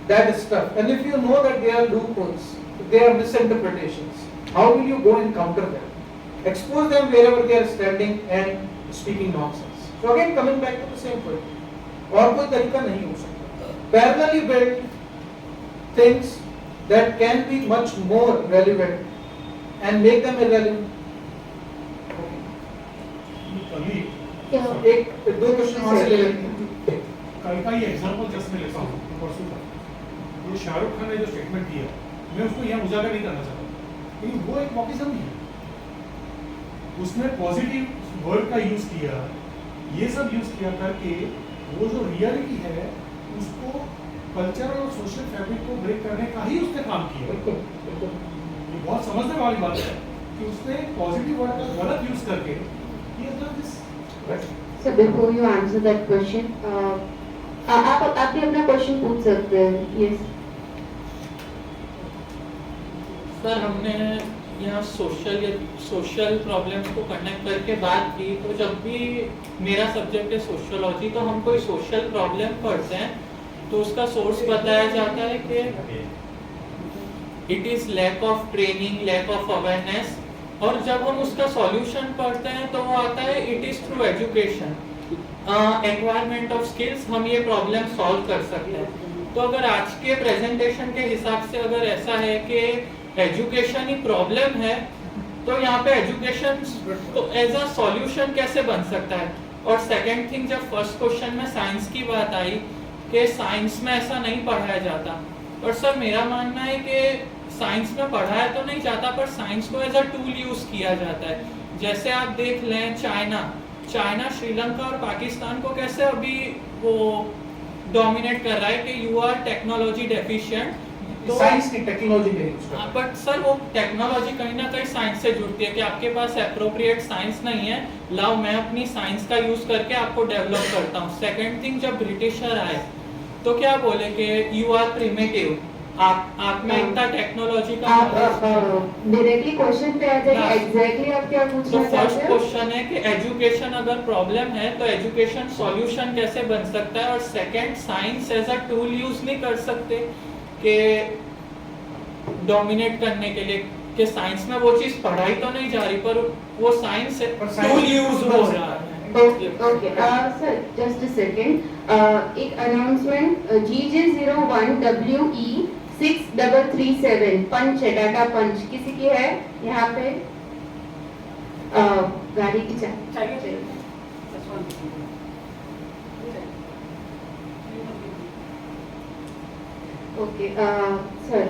that stuff, and if you know that there are loopholes, there are misinterpretations, how will you go and counter them? Expose them wherever they are standing and speaking nonsense. So again, coming back to the same point, और कोई तरीका नहीं हो सकता. Parallelly build things that can be much more relevant and make them irrelevant. कभी एक दो question वहाँ से ले लेते हैं. कल का ही एग्जाम्पल जस्ट मैं लेता हूँ परसों का. ये शाहरुख खान ने जो स्टेटमेंट दिया, मैं उसको यहाँ उजागर नहीं करना चाहता, लेकिन वो एक वॉकिज्म ही है. उसने पॉजिटिव वर्ड का यूज किया, ये सब यूज किया करके वो जो रियलिटी है उसको कल्चरल और सोशल फैब्रिक को ब्रेक करने का ही उसने काम किया. ये बहुत समझने वाली बात है कि उसने पॉजिटिव वर्ड का गलत यूज करके ये this. So before you answer that question, आप भी अपना क्वेश्चन पूछ सकते हैं. Yes. सर, हमने यहाँ सोशल प्रॉब्लम्स को कनेक्ट करके बात की, तो जब भी मेरा सब्जेक्ट है सोशियोलॉजी, तो हम कोई सोशल प्रॉब्लम पढ़ते हैं तो उसका सोर्स बताया जाता है कि it is lack of training, lack of awareness, और जब हम उसका सॉल्यूशन पढ़ते हैं तो वो आता है it is through education, acquirement of skills, हम ये प्रॉब्लम सॉल्व कर सकते हैं. तो अगर आज के प्रेजेंटेशन के हिसाब से अगर ऐसा है कि एजुकेशन ही प्रॉब्लम है, तो यहाँ पे एजुकेशन तो एज अ सॉल्यूशन कैसे बन सकता है? और सेकंड थिंग, जब फर्स्ट क्वेश्चन में साइंस की बात आई कि साइंस में ऐसा नहीं पढ़ाया जाता, और सर मेरा मानना है कि साइंस में पढ़ाया तो नहीं जाता, पर साइंस को एज अ टूल यूज किया जाता है. जैसे आप देख लें चाइना श्रीलंका और पाकिस्तान को कैसे अभी वो डोमिनेट कर रहा है कि यू आर टेक्नोलॉजी डेफिशिएंट. तो साइंस की टेक्नोलॉजी नहीं यूज करते. बट सर वो टेक्नोलॉजी कहीं ना कहीं साइंस से जुड़ती है कि आपके पास एप्रोप्रिएट साइंस नहीं है, लाओ मैं अपनी साइंस का यूज करके आपको डेवलप करता हूँ. सेकंड थिंग, जब ब्रिटिशर आए तो क्या बोले कि यू आर प्रिमिटिव, आप में इतना टेक्नोलॉजी का. डायरेक्टली क्वेश्चन पे आ जाइए. एग्जैक्टली आप क्या तो पूछना फर्स्ट चाहते हैं? क्वेश्चन है कि एजुकेशन अगर प्रॉब्लम है तो एजुकेशन सॉल्यूशन कैसे बन सकता है, और second, science as a tool use नहीं कर सकते कि डोमिनेट करने के लिए, कि साइंस में वो चीज पढ़ाई तो नहीं जा रही पर वो साइंस टूल यूज हो रहा है. Okay, sir, just a second. एक announcement, GJ01WE 6337 पंच है, डाटा पंच किसी की है यहाँ पे? गाड़ी की चाहिए. Okay, sir.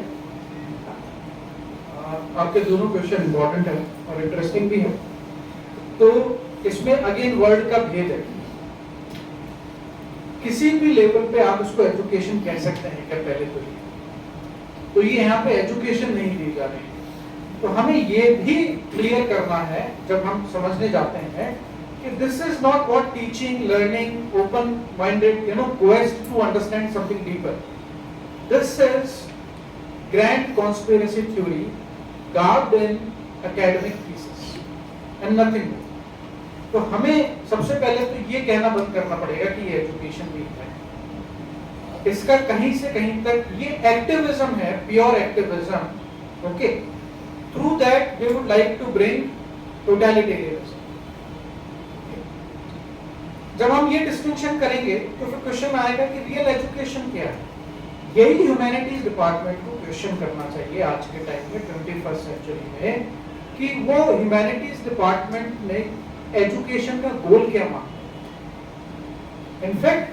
आपके दोनों क्वेश्चन इंपॉर्टेंट है और इंटरेस्टिंग भी है. तो इसमें अगेन वर्ड का भेद है. किसी भी लेवल पे आप उसको एजुकेशन कह सकते हैं क्या? पहले तो ये यहाँ पे एजुकेशन नहीं दी जा रही. तो हमें ये भी क्लियर करना है जब हम समझने जाते हैं कि this is not what teaching, learning, open minded, quest to understand something deeper. This is grand conspiracy theory garbed in academic thesis and nothing more. तो हमें सबसे पहले तो ये कहना बंद करना पड़ेगा कि ये एजुकेशन भी है. इसका कहीं से कहीं तक ये एक्टिविज्म है, pure activism. Okay, through that we would like to bring totalitarianism. जब हम ये डिस्टिंक्शन करेंगे तो फिर क्वेश्चन आएगा कि रियल एजुकेशन क्या है. यही ह्यूमैनिटीज डिपार्टमेंट को क्वेश्चन करना चाहिए आज के टाइम में 21st सेंचुरी में, कि वो ह्यूमैनिटीज डिपार्टमेंट में एजुकेशन का गोल क्या मानते हैं. इनफैक्ट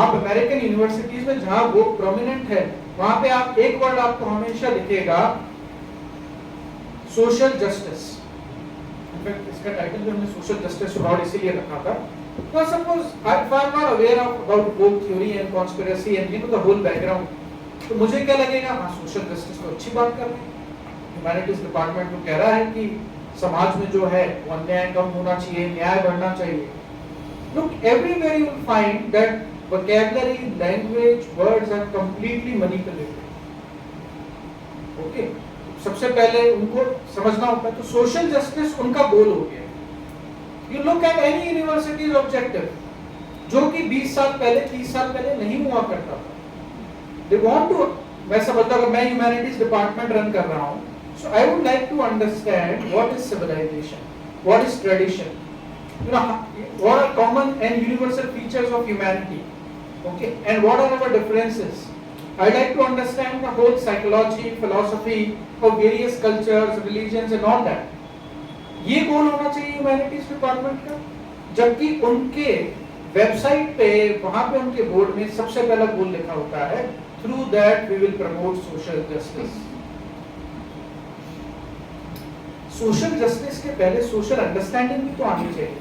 आप अमेरिकन यूनिवर्सिटीज में जहां वो प्रोमिनेंट है वहां पे आप एक वर्ड आपको हमेशा दिखेगा, सोशल जस्टिस. इनफैक्ट इसका टाइटल जो हमने सोशल जस्टिस फ्रॉड इसीलिए रखा था. Now suppose if I am not aware of about both theory and conspiracy and the whole background, तो मुझे क्या लगेगा, हाँ सोशल जस्टिस तो अच्छी बात कर रहे हैं. ह्यूमैनिटीज डिपार्टमेंट तो कह रहा है कि समाज में जो है वो अन्याय कम होना चाहिए, न्याय बढ़ना चाहिए. Look, everywhere you will find that vocabulary, language, words are completely manipulated. Okay, सबसे पहले उनको समझना होता है। तो सोशल जस्टिस उनका गोल हो गया। You look at any universities objective जो कि 20 साल पहले 30 साल पहले नहीं हुआ करता था। दे वांट टू, मैं समझता हूं, मैं ह्यूमैनिटीज डिपार्टमेंट रन कर रहा हूं, so I would like to understand what is civilisation, what is tradition, you know, what are common and universal features of humanity, okay, and what are our differences. I'd like to understand the whole psychology, philosophy of various cultures, religions and all that. ये गोल होना चाहिए humanities department का, जबकि उनके website पे, वहां पे उनके बोर्ड में सबसे पहला गोल लिखा होता है, through that we will promote social justice. Social justice के पहले सोशल अंडरस्टैंडिंग भी तो आनी चाहिए,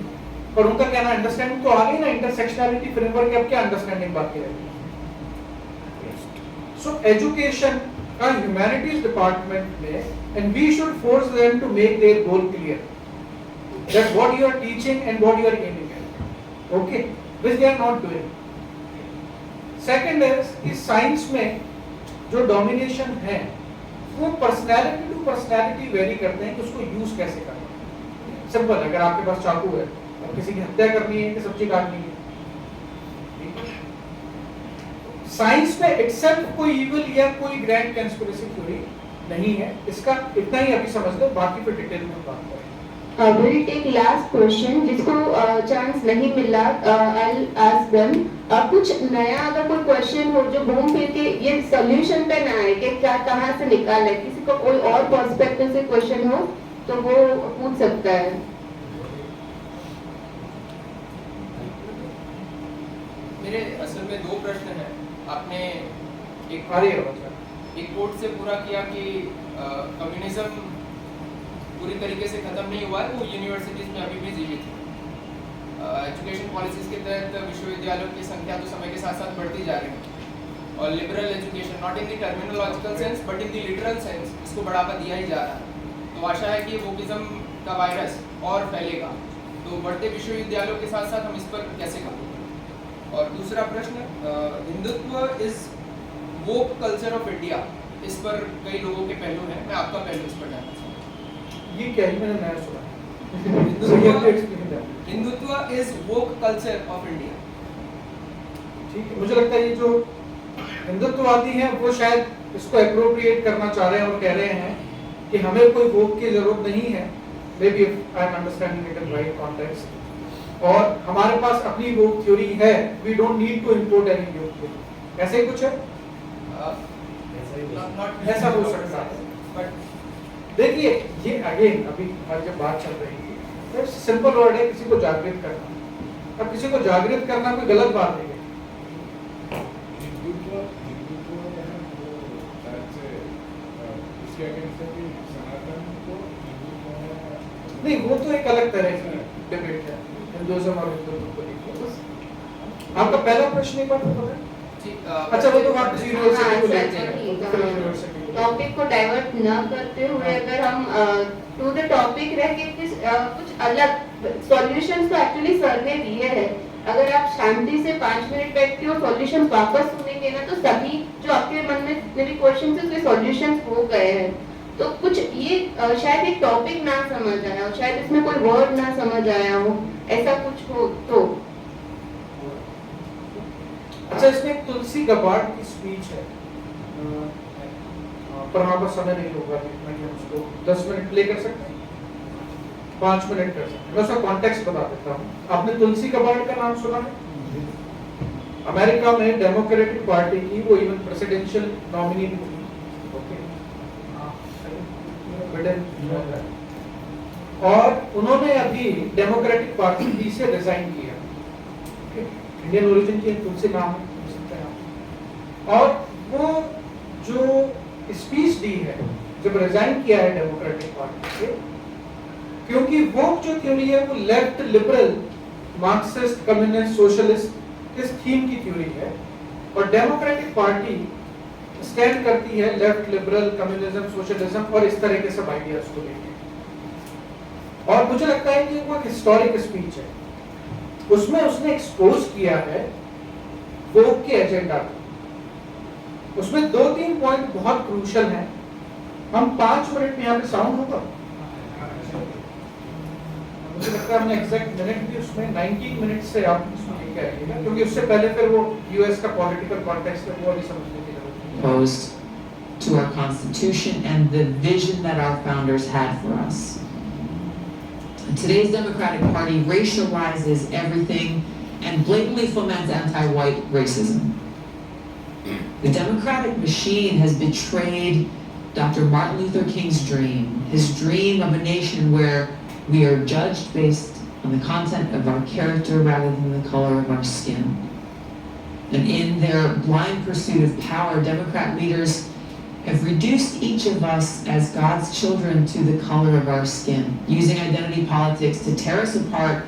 और उनका कहना अंडरस्टैंडिंग तो आ गई ना, इंटरसेक्शनैलिटी फ्रेमवर्क, अब क्या अंडरस्टैंडिंग बाकी रह गई। सो एजुकेशन का ह्यूमैनिटीज डिपार्टमेंट में, and we should force them to make their goal clear, that what you are teaching and what you are aiming at, okay, which they are not doing. Second is कि science में जो domination है वो personality to personality very करते हैं कि उसको use कैसे करना है। सिंपल, अगर आपके पास चाकू है और किसी की हत्या करनी है कि सब्जी काटनी है, साइंस में इटसेल्फ कोई इविल या कोई ग्रैंड कंस्पिरेसी थ्योरी नहीं है। इसका इतना ही अभी समझ लो, बाकी फिर डिटेल में बात करेंगे। We'll take last question, जिसको चांस नहीं मिला, I'll ask them। कुछ नया अगर कोई क्वेश्चन हो जो घूम फिर के ये सॉल्यूशन पे ना आए कि क्या कहाँ से निकाले, किसी को कोई और पर्सपेक्टिव से क्वेश्चन हो तो वो पूछ सकता है। मेरे असल में 2 प्रश्न हैं। आपने एक कोट से पूरा किया कि कम्युनिज्म पूरी तरीके से खत्म नहीं हुआ है, वो यूनिवर्सिटीज में अभी भी जीवित है। एजुकेशन पॉलिसीज के तहत विश्वविद्यालयों की संख्या तो समय के साथ साथ बढ़ती जा रही है, और liberal education, not in the terminological sense but in the literal sense, इसको बढ़ावा दिया ही जा रहा है। तो आशा है कि वोकिज्म का वायरस और फैलेगा, तो बढ़ते विश्वविद्यालयों के साथ साथ हम इस पर कैसे काबू करें। और दूसरा प्रश्न, Hindutva is woke culture of India, इस पर कई लोगों के पहलू हैं, मैं आपका पहलू इस पर जानना चाहूँगा। ये क्या है, मैंने नया सुना। Hindutva is woke culture of India. ठीक है, मुझे लगता है ये जो हिंदुत्ववादी हैं वो शायद इसको एप्रोप्रिएट करना चाह रहे हैं और कह रहे हैं कि हमें कोई वोक की जरूरत नहीं है, maybe I am understanding it in right context, और हमारे पास अपनी वोक थ्योरी है, we don't need to import any woke theory. ऐसे ही कुछ है, ऐसा हो सकता है। बट देखिए, ये अगेन अभी हमारी जब बात चल रही है तो सिंपल वर्ड है किसी को जागृत करना। अब किसी को जागृत करना कोई गलत बात नहीं है। नहीं, वो तो एक अलग तरह की डिबेट है, हिंदुइज्म और हिंदुत्व को लेकर। आपका पहला प्रश्न एक बार पता है? अच्छा, वो तो वापस यूनिवर्सिटी को लेते हैं। टॉपिक को डाइवर्ट न करते हुए अगर हम टू द टॉपिक रह के कुछ अलग सॉल्यूशंस तो एक्चुअली सर ने दिए हैं। अगर आप शांति से 5 मिनट बैठ के वो सॉल्यूशन वापस सुनेंगे ना, तो सभी जो आपके मन में जितने भी क्वेश्चन थे उसके सॉल्यूशंस हो गए हैं। तो कुछ ये शायद एक टॉपिक ना समझ आया हो, शायद इसमें कोई वर्ड ना समझ आया हो, ऐसा कुछ हो तो। अच्छा, इसमें एक तुलसी गबाड़ की स्पीच है, पर हमारे पास समय नहीं होगा देखना कि हम उसको 10 मिनट प्ले कर सकते हैं, 5 मिनट कर सकते हैं। मैं उसका कॉन्टेक्स्ट बता देता हूँ। आपने तुलसी गबाड़ का नाम सुना है? अमेरिका में डेमोक्रेटिक पार्टी की वो इवन प्रेसिडेंशियल नॉमिनी भी थी, ओके, और उन्होंने अभी डेमोक्रेटिक पार्टी से रिजाइन किया। इंडियन ओरिजिन की तुलसी नाम है, और वो जो स्पीच दी है जब रिजाइन किया है डेमोक्रेटिक पार्टी से, क्योंकि वो जो थ्योरी है वो left liberal Marxist communist socialist इस थीम की थ्योरी है, और डेमोक्रेटिक पार्टी स्टैंड करती है लेफ्ट लिबरल कम्युनिज्म सोशलिज्म और इस तरह के सब आइडियाज को लेकर। और मुझे लगता है कि वो एक हिस्टोरिक स्पीच है, उसमें उसने एक्सपोज किया है वोक के एजेंडा को। उसमें 2-3 पॉइंट बहुत क्रूशियल हैं हम 5 मिनट में यहाँ पे साउंड होगा, मुझे लगता है हमने एग्जैक्ट मिनट भी उसमें 19 मिनट से आप उसमें लेके आइएगा, क्योंकि उससे पहले फिर वो यूएस का पॉलिटिकल कॉन्टेक्स्ट है वो अभी समझने की जरूरत है। Opposed to our Constitution and the vision that our founders had for us. Today's Democratic Party racializes everything and blatantly foments anti-white racism. The Democratic machine has betrayed Dr. Martin Luther King's dream, his dream of a nation where we are judged based on the content of our character rather than the color of our skin. And in their blind pursuit of power, Democrat leaders have reduced each of us as God's children to the color of our skin, using identity politics to tear us apart,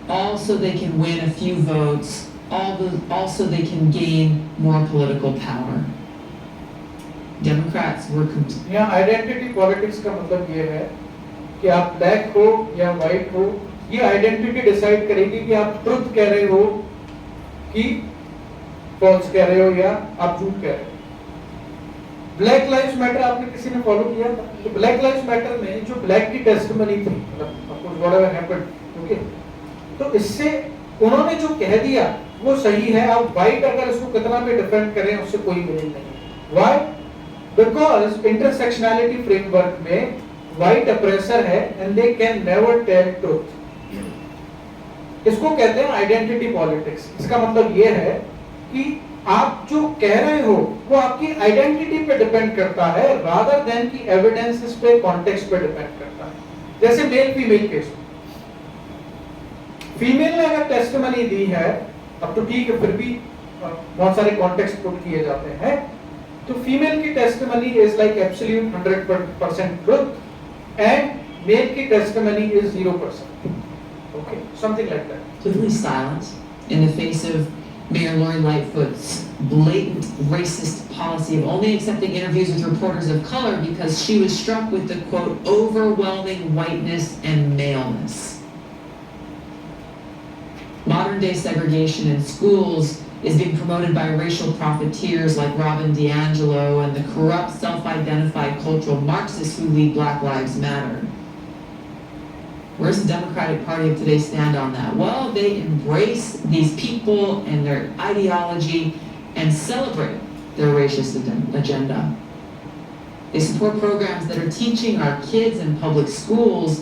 all so they can win a few votes, all so they can gain more political power. Democrats were यहाँ identity politics का मतलब ये है कि आप black हो या white हो, ये आइडेंटिटी डिसाइड करेगी कि आप ट्रुथ कह रहे हो कि फॉल्स कह रहे हो या आप झूठ कह रहे हो। ब्लैक लाइव्स मैटर आपने किसी ने फॉलो किया था? तो ब्लैक लाइव्स मैटर में जो ब्लैक की टेस्टिमनी थी, मतलब व्हाटएवर हैपेंड, ओके, तो इससे उन्होंने जो कह दिया वो सही है। आप व्हाइट अगर इसको कितना भी डिफेंड करें उससे कोई मीनिंग नहीं। व्हाई? बिकॉज इंटरसेक्शनैलिटी फ्रेमवर्क में व्हाइट अप्रेसर है and they can never tell truth. इसको कहते हैं आइडेंटिटी पॉलिटिक्स। इसका मतलब ये है कि आप जो कह रहे हो वो आपकी आइडेंटिटी पे डिपेंड करता है रादर देन की एविडेंसेस पे, कॉन्टेक्स्ट पे डिपेंड करता है। जैसे मेल फीमेल केस, फीमेल ने अगर टेस्टिमनी दी है, अब तो ठीक है, फिर भी बहुत सारे कॉन्टेक्स्ट पुट किए जाते हैं, तो फीमेल की testimony is like absolute 100% truth and male की testimony is 0%, okay, something like that. completely silent in the face of Mayor Lori Lightfoot's blatant racist policy of only accepting interviews with reporters of color because she was struck with the, quote, overwhelming whiteness and maleness. Modern-day segregation in schools is being promoted by racial profiteers like Robin DiAngelo and the corrupt, self-identified cultural Marxists who lead Black Lives Matter. Where's the Democratic Party of today stand on that? Well, they embrace these people and their ideology and celebrate their racist agenda. They support programs that are teaching our kids in public schools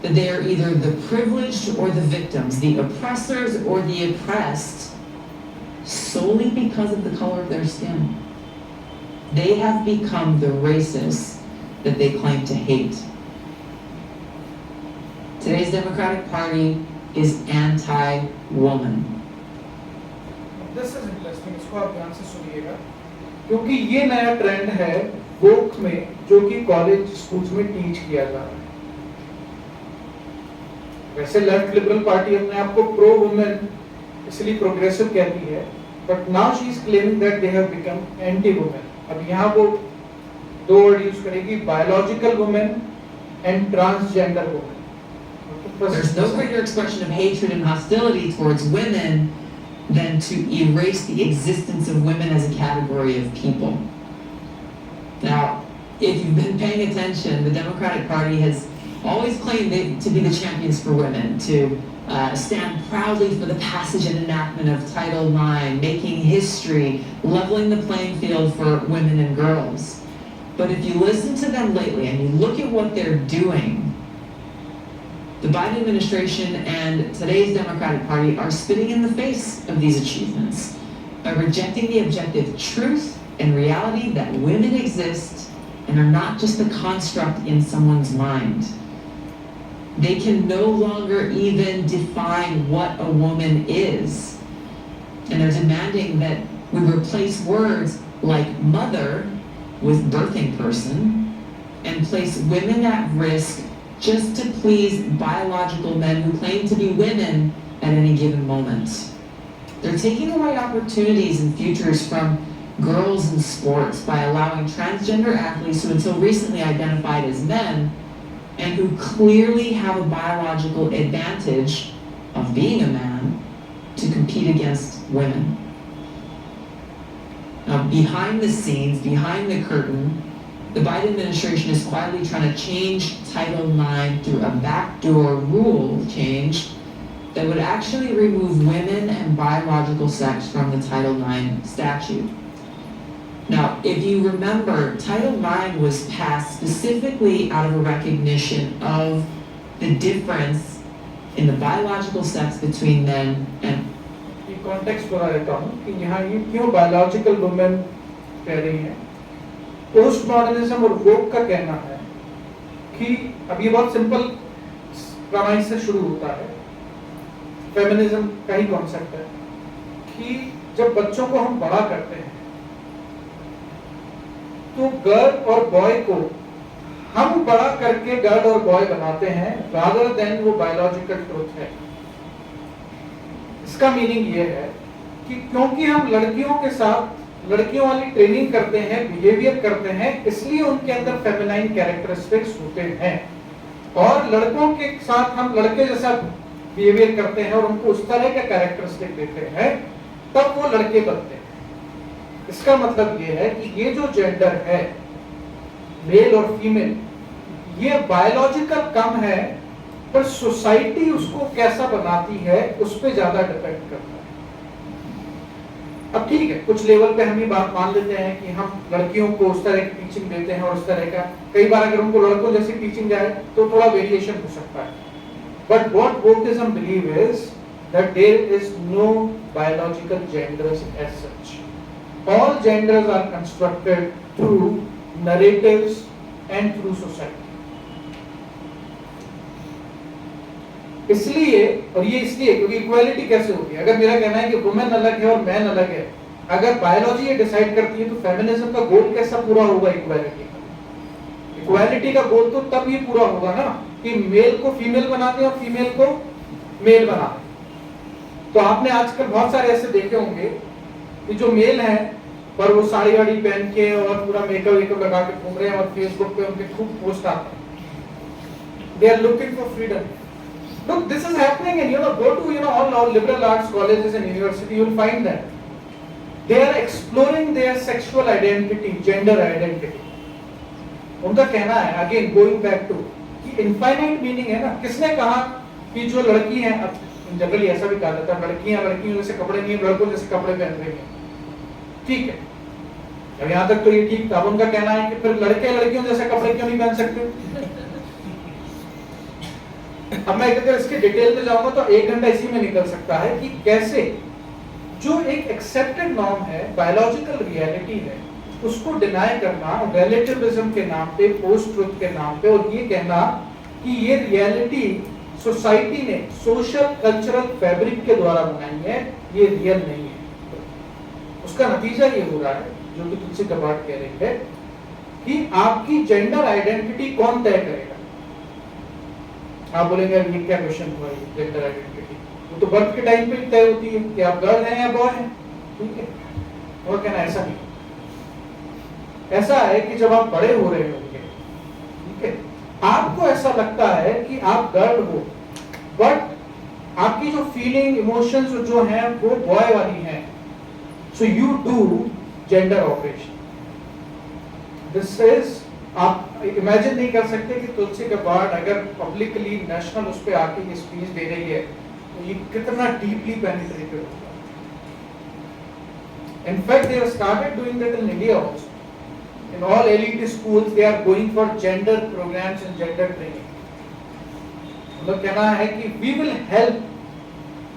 that they are either the privileged or the victims, the oppressors or the oppressed, solely because of the color of their skin. They have become the racists that they claim to hate. Today's Democratic Party is anti-woman. This is interesting, इसको आप ध्यान से सुनिएगा, क्योंकि ये नया trend है वोक में जो कि कॉलेज स्कूल्स में टीच किया जा रहा है। वैसे लेफ्ट लिबरल पार्टी अपने आप को प्रो वुमेन इसलिए प्रोग्रेसिव कहती है, but now she is claiming that they have become anti women. अब यहाँ वो दो वर्ड यूज करेगी, biological women and transgender women. There's no greater expression of hatred and hostility towards women than to erase the existence of women as a category of people. Now, if you've been paying attention, the Democratic Party has always claimed to be the champions for women, to stand proudly for the passage and enactment of Title IX, making history, leveling the playing field for women and girls. But if you listen to them lately and you look at what they're doing, the Biden administration and today's Democratic Party are spitting in the face of these achievements by rejecting the objective truth and reality that women exist and are not just a construct in someone's mind. They can no longer even define what a woman is. And they're demanding that we replace words like mother with birthing person and place women at risk just to please biological men who claim to be women at any given moment. They're taking away opportunities and futures from girls in sports by allowing transgender athletes who until recently identified as men and who clearly have a biological advantage of being a man to compete against women. Now, behind the scenes, behind the curtain, the Biden administration is quietly trying to change Title IX through a backdoor rule change that would actually remove women and biological sex from the Title IX statute. Now, if you remember, Title IX was passed specifically out of a recognition of the difference in the biological sex between men and ये context बता देता हूँ कि यहाँ ये क्यों biological women कह रही हैं। पोस्ट मॉडर्निज्म और वोक का कहना है कि अब ये बहुत सिंपल प्रमाइस से शुरू होता है, फेमिनिज्म का ही कॉन्सेप्ट है कि जब बच्चों को हम बड़ा करते हैं तो गर्ल और बॉय को हम बड़ा करके गर्ल और बॉय बनाते हैं रादर देन वो बायोलॉजिकल ट्रुथ है। इसका मीनिंग ये है कि क्योंकि हम लड़कियों के साथ लड़कियों वाली ट्रेनिंग करते हैं, बिहेवियर करते हैं, इसलिए उनके अंदर फेमिनाइन कैरेक्टरिस्टिक्स होते हैं, और लड़कों के साथ हम लड़के जैसा बिहेवियर करते हैं और उनको उस तरह का कैरेक्टरिस्टिक देते हैं, तब वो लड़के बनते हैं। इसका मतलब ये है कि ये जो जेंडर है, मेल और फीमेल, ये बायोलॉजिकल कम है, पर सोसाइटी उसको कैसा बनाती है उस पे ज्यादा डिपेंड करता है। अब ठीक है, कुछ लेवल पे हम ये बात मान लेते हैं कि हम लड़कियों को उस तरह की टीचिंग देते हैं और उस तरह का, कई बार अगर उनको लड़कों जैसी टीचिंग जाए तो थोड़ा वेरिएशन हो सकता है। But what wokism believe is that there is no biological genders as such. All genders are constructed through narratives and through society. इसलिए, और ये इसलिए क्योंकि इक्वालिटी कैसे होगी, अगर मेरा कहना है कि वुमेन अलग है और मैन अलग है, अगर बायोलॉजी ये डिसाइड करती है तो फेमिनिज्म का गोल कैसा पूरा होगा इक्वालिटी का? इक्वालिटी का गोल तो तब ये पूरा होगा ना कि मेल को फीमेल बना दें और फीमेल को मेल बना दें। तो आपने आजकल बहुत सारे ऐसे देखे होंगे कि जो मेल हैं पर वो साड़ी वाड़ी पहन के और पूरा मेकअप वेकअप लगा के घूम रहे हैं और फेसबुक पे उनके खूब पोस्ट आते हैं। They are looking for freedom. Look, this is happening, and go to all liberal arts colleges and university, you will find that they are exploring their sexual identity, gender identity. उनका कहना है, again going back to कि infinite meaning है ना। किसने कहा कि जो लड़की है, अब जनरली ऐसा भी कहा जाता है लड़कियों जैसे कपड़े नहीं, लड़कों जैसे कपड़े पहन रही हैं, ठीक है, अब यहाँ तक तो ये ठीक था। अब उनका कहना है कि फिर लड़के लड़कियों जैसे कपड़े क्यों नहीं पहन सकते? अब मैं अगर इसके डिटेल में जाऊंगा तो 1 घंटा इसी में निकल सकता है कि कैसे जो एक एक्सेप्टेड नॉर्म है, बायोलॉजिकल रियलिटी है, उसको डिनाई करना रिलेटिविज्म के नाम पे, पोस्ट ट्रुथ के नाम पे, और ये कहना कि ये रियलिटी सोसाइटी ने सोशल कल्चरल फैब्रिक के द्वारा बनाई है, ये रियल नहीं है। उसका नतीजा ये हो रहा है, जो कि तुलसी कपाट कह रही है, कि आपकी जेंडर आइडेंटिटी कौन तय करेगा? आप बोलेंगे ये क्या क्वेश्चन हुआ, जेंडर आइडेंटिटी वो तो बर्थ के टाइम पे तय होती है कि आप गर्ल हैं या बॉय हैं, ठीक है। और कहना ऐसा नहीं, ऐसा है कि जब आप बड़े हो रहे होंगे, ठीक है, आपको ऐसा लगता है कि आप गर्ल हो, बट आपकी जो फीलिंग इमोशंस जो हैं वो बॉय वाली हैं, so you do gender operation. This is, आप इमेजिन नहीं कर सकते कि तुलसी कपाट अगर पब्लिकली नेशनल उस पे आके ये स्पीच दे रही है तो ये कितना डीपली पेनिट्रेटेड होगा। In fact, they have started doing that in India also. In all elite schools, they are going for gender programs and gender training. मतलब कहना है कि we will help,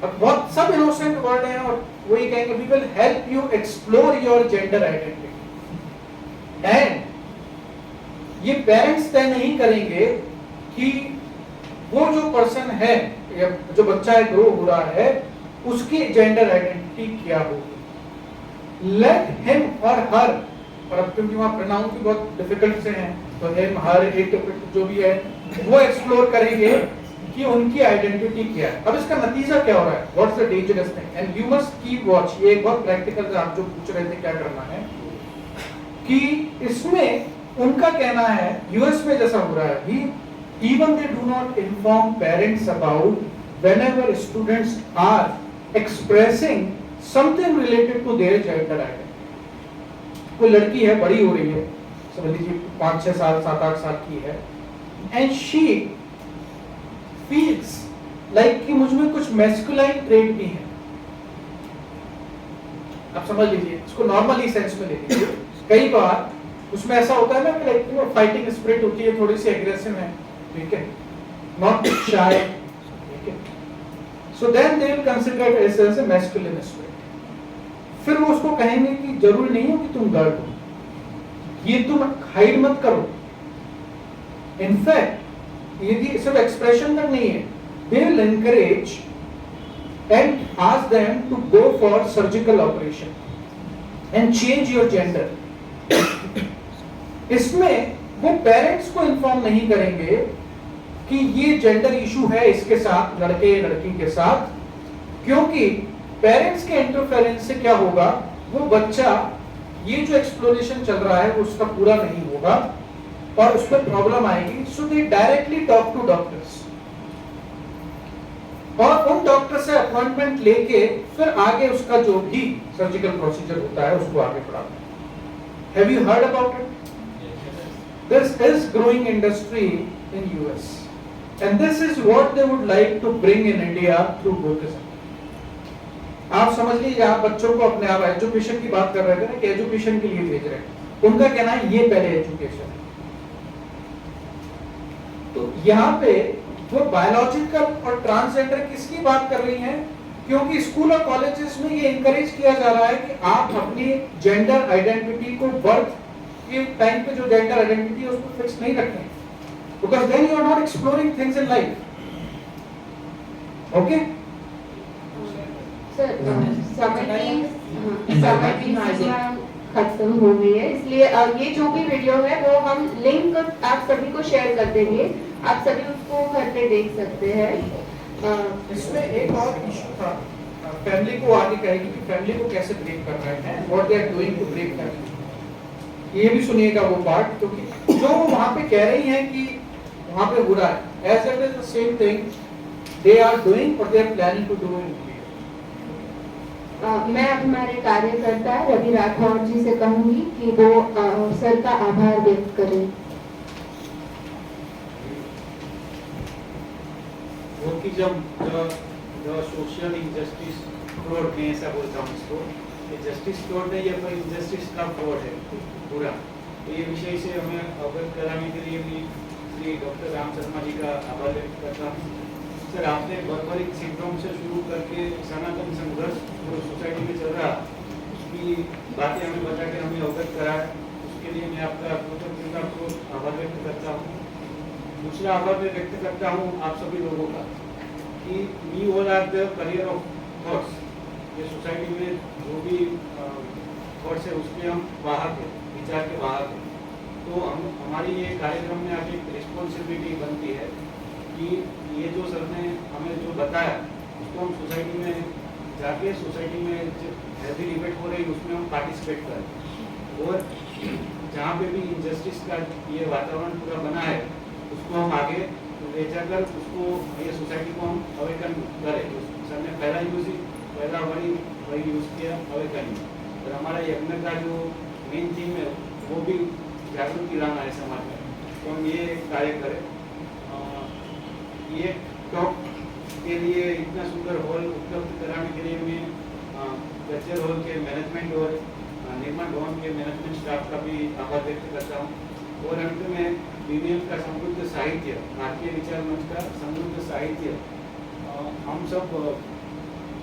अब बहुत सब innocent वर्ड हैं और वही कहेंगे we will help you explore your gender identity. And ये पेरेंट्स तय नहीं करेंगे कि वो जो पर्सन है या जो बच्चा है ग्रो हो रहा है उसकी जेंडर आइडेंटिटी क्या होगी। लेट हिम और हर, और अब क्योंकि वहाँ प्रोनाउन भी बहुत डिफिकल्ट से हैं तो हिम हर इट जो भी है वो एक्सप्लोर करेंगे कि उनकी आइडेंटिटी क्या है। अब इसका नतीजा क्या हो रहा है, what's the dangerous thing, and you must keep watch. ये एक बहुत प्रैक्टिकल, आप जो पूछ रहे थे क्या करना है, कि इसमें उनका कहना है यूएस में जैसा हो रहा है कि even they do not inform parents about whenever students are expressing something related to their gender identity. कोई लड़की है, बड़ी हो रही है, समझ लीजिए 5-6 साल 7-8 साल की है, एंड शी फील्स लाइक कि मुझ में कुछ मैस्कुलाइन ट्रेट भी है। आप समझ लीजिए, इसको नॉर्मली सेंस में ले लीजिए। कई बार उसमें ऐसा होता है ना कि लाइक फाइटिंग स्पिरिट होती है, थोड़ी सी एग्रेसिव है, ठीक है, नॉट शाय, ठीक है, so then they will consider it as a masculine spirit. फिर वो उसको कहेंगे कि जरूरी नहीं हो कि तुम गर्ल हो, ये तुम हाइड मत करो। इनफैक्ट ये सिर्फ एक्सप्रेशन तक नहीं है, they will encourage and ask them to go for surgical operation and change your gender. इसमें वो पेरेंट्स को इन्फॉर्म नहीं करेंगे कि ये जेंडर इशू है इसके साथ, लड़के लड़की के साथ, क्योंकि पेरेंट्स के इंटरफेरेंस से क्या होगा, वो बच्चा ये जो एक्सप्लोरेशन चल रहा है वो उसका पूरा नहीं होगा और उस पर प्रॉब्लम आएगी। So they directly talk to doctors और उन डॉक्टर से अपॉइंटमेंट लेके फिर आगे उसका जो भी सर्जिकल प्रोसीजर होता है उसको आगे बढ़ाते हैं। Have you heard about it? This is growing industry in US and this is what they would like to bring in India through wokism. आप समझ लीजिए, आप बच्चों को अपने आप एजुकेशन की बात कर रहे थे ना कि एजुकेशन के लिए भेज रहे हैं, उनका कहना है ये पहले एजुकेशन है। तो यहाँ पे वो बायोलॉजिकल और ट्रांसजेंडर किसकी बात कर रही हैं? क्योंकि स्कूल और कॉलेजेस में ये इंकरेज किया जा रहा है कि आप अपनी जेंडर आइडेंटिटी को बर्थ के टाइम पे जो जेंडर आइडेंटिटी है उसको फिक्स नहीं रखें, because then you are not exploring things in life. Okay sir, समय की सीमा खत्म हो गई है, इसलिए ये जो भी वीडियो है वो हम लिंक आप सभी को शेयर कर देंगे, आप सभी उसको घर पे देख सकते हैं। इसमें एक और इशू था, फैमिली को आगे कहेगी कि फैमिली को कैसे ब्रेक कर रहे हैं, what they are doing to break family. ये भी सुनिएगा वो पार्ट, क्योंकि जो वहां पे कह रही हैं कि वहां पे हो रहा है, as it is the same thing they are doing और they are planning to do in India. मैं हमारे कार्यकर्ता रवि राठौर जी से कहूंगी कि वो सर का आभार व्यक्त करें। Wokeism the social injustice fraud, मैं ऐसा बोलता हूँ इसको, ये जस्टिस फ्रॉड नहीं है पर इंजस्टिस का फ्रॉड है पूरा। तो ये विषय से हमें अवगत कराने के लिए मैं श्री डॉक्टर राम शर्मा जी का आभार व्यक्त करता हूँ। सर, आपने बर्बरिक सिंड्रोम से शुरू करके सनातन संघर्ष जो सोसाइटी में चल रहा उसकी बातें हमें बताकर हमें अवगत कराया, उसके लिए मैं आपका कृतज्ञतापूर्वक आभार व्यक्त करता हूँ। दूसरा आभार मैं व्यक्त करता हूँ आप सभी लोगों का कि we all are the carrier of thoughts. ये सोसाइटी में जो भी थॉट्स है उसके हम वाहक हैं, विचार के वाहक हैं। तो हमारी ये कार्यक्रम में आगे एक रिस्पॉन्सिबिलिटी बनती है कि ये जो सर ने हमें जो बताया उसको हम सोसाइटी में जाके सोसाइटी में जो हैवी डिबेट हो रही है उसमें हम पार्टिसिपेट करें और जहाँ पे भी इंजस्टिस का ये वातावरण पूरा बना है उसको हम आगे ले जाकर उसको ये सोसाइटी को हम अवेकन करें। सर ने पहला वही यूज़ किया अवेकनिंग, और हमारा यज्ञ का जो मेन थीम है वो भी जागृति लाना है समाज में, तो हम ये कार्य करें। ये टॉक के लिए इतना सुंदर हॉल उपलब्ध कराने के लिए मैं लेक्चर हॉल के मैनेजमेंट और निर्माण भवन के मैनेजमेंट स्टाफ का भी आभार व्यक्त करता हूँ। और अंत में बीबीएम का समृद्ध साहित्य, भारतीय विचार मंच का समृद्ध साहित्य हम सब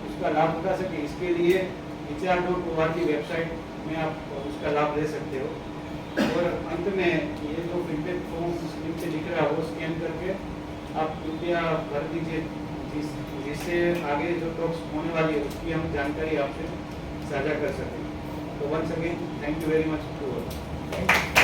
उसका लाभ उठा सके, इसके लिए विचार.org की वेबसाइट में आप उसका लाभ ले सकते हो। और अंत में ये जो फीडबैक फॉर्म स्क्रीन पे दिख रहा है वो स्कैन करके आप कृपया भर दीजिए, जिससे आगे जो टॉक्स होने वाली है उसकी हम जानकारी आपसे साझा कर सकें। तो once again thank you very much to all.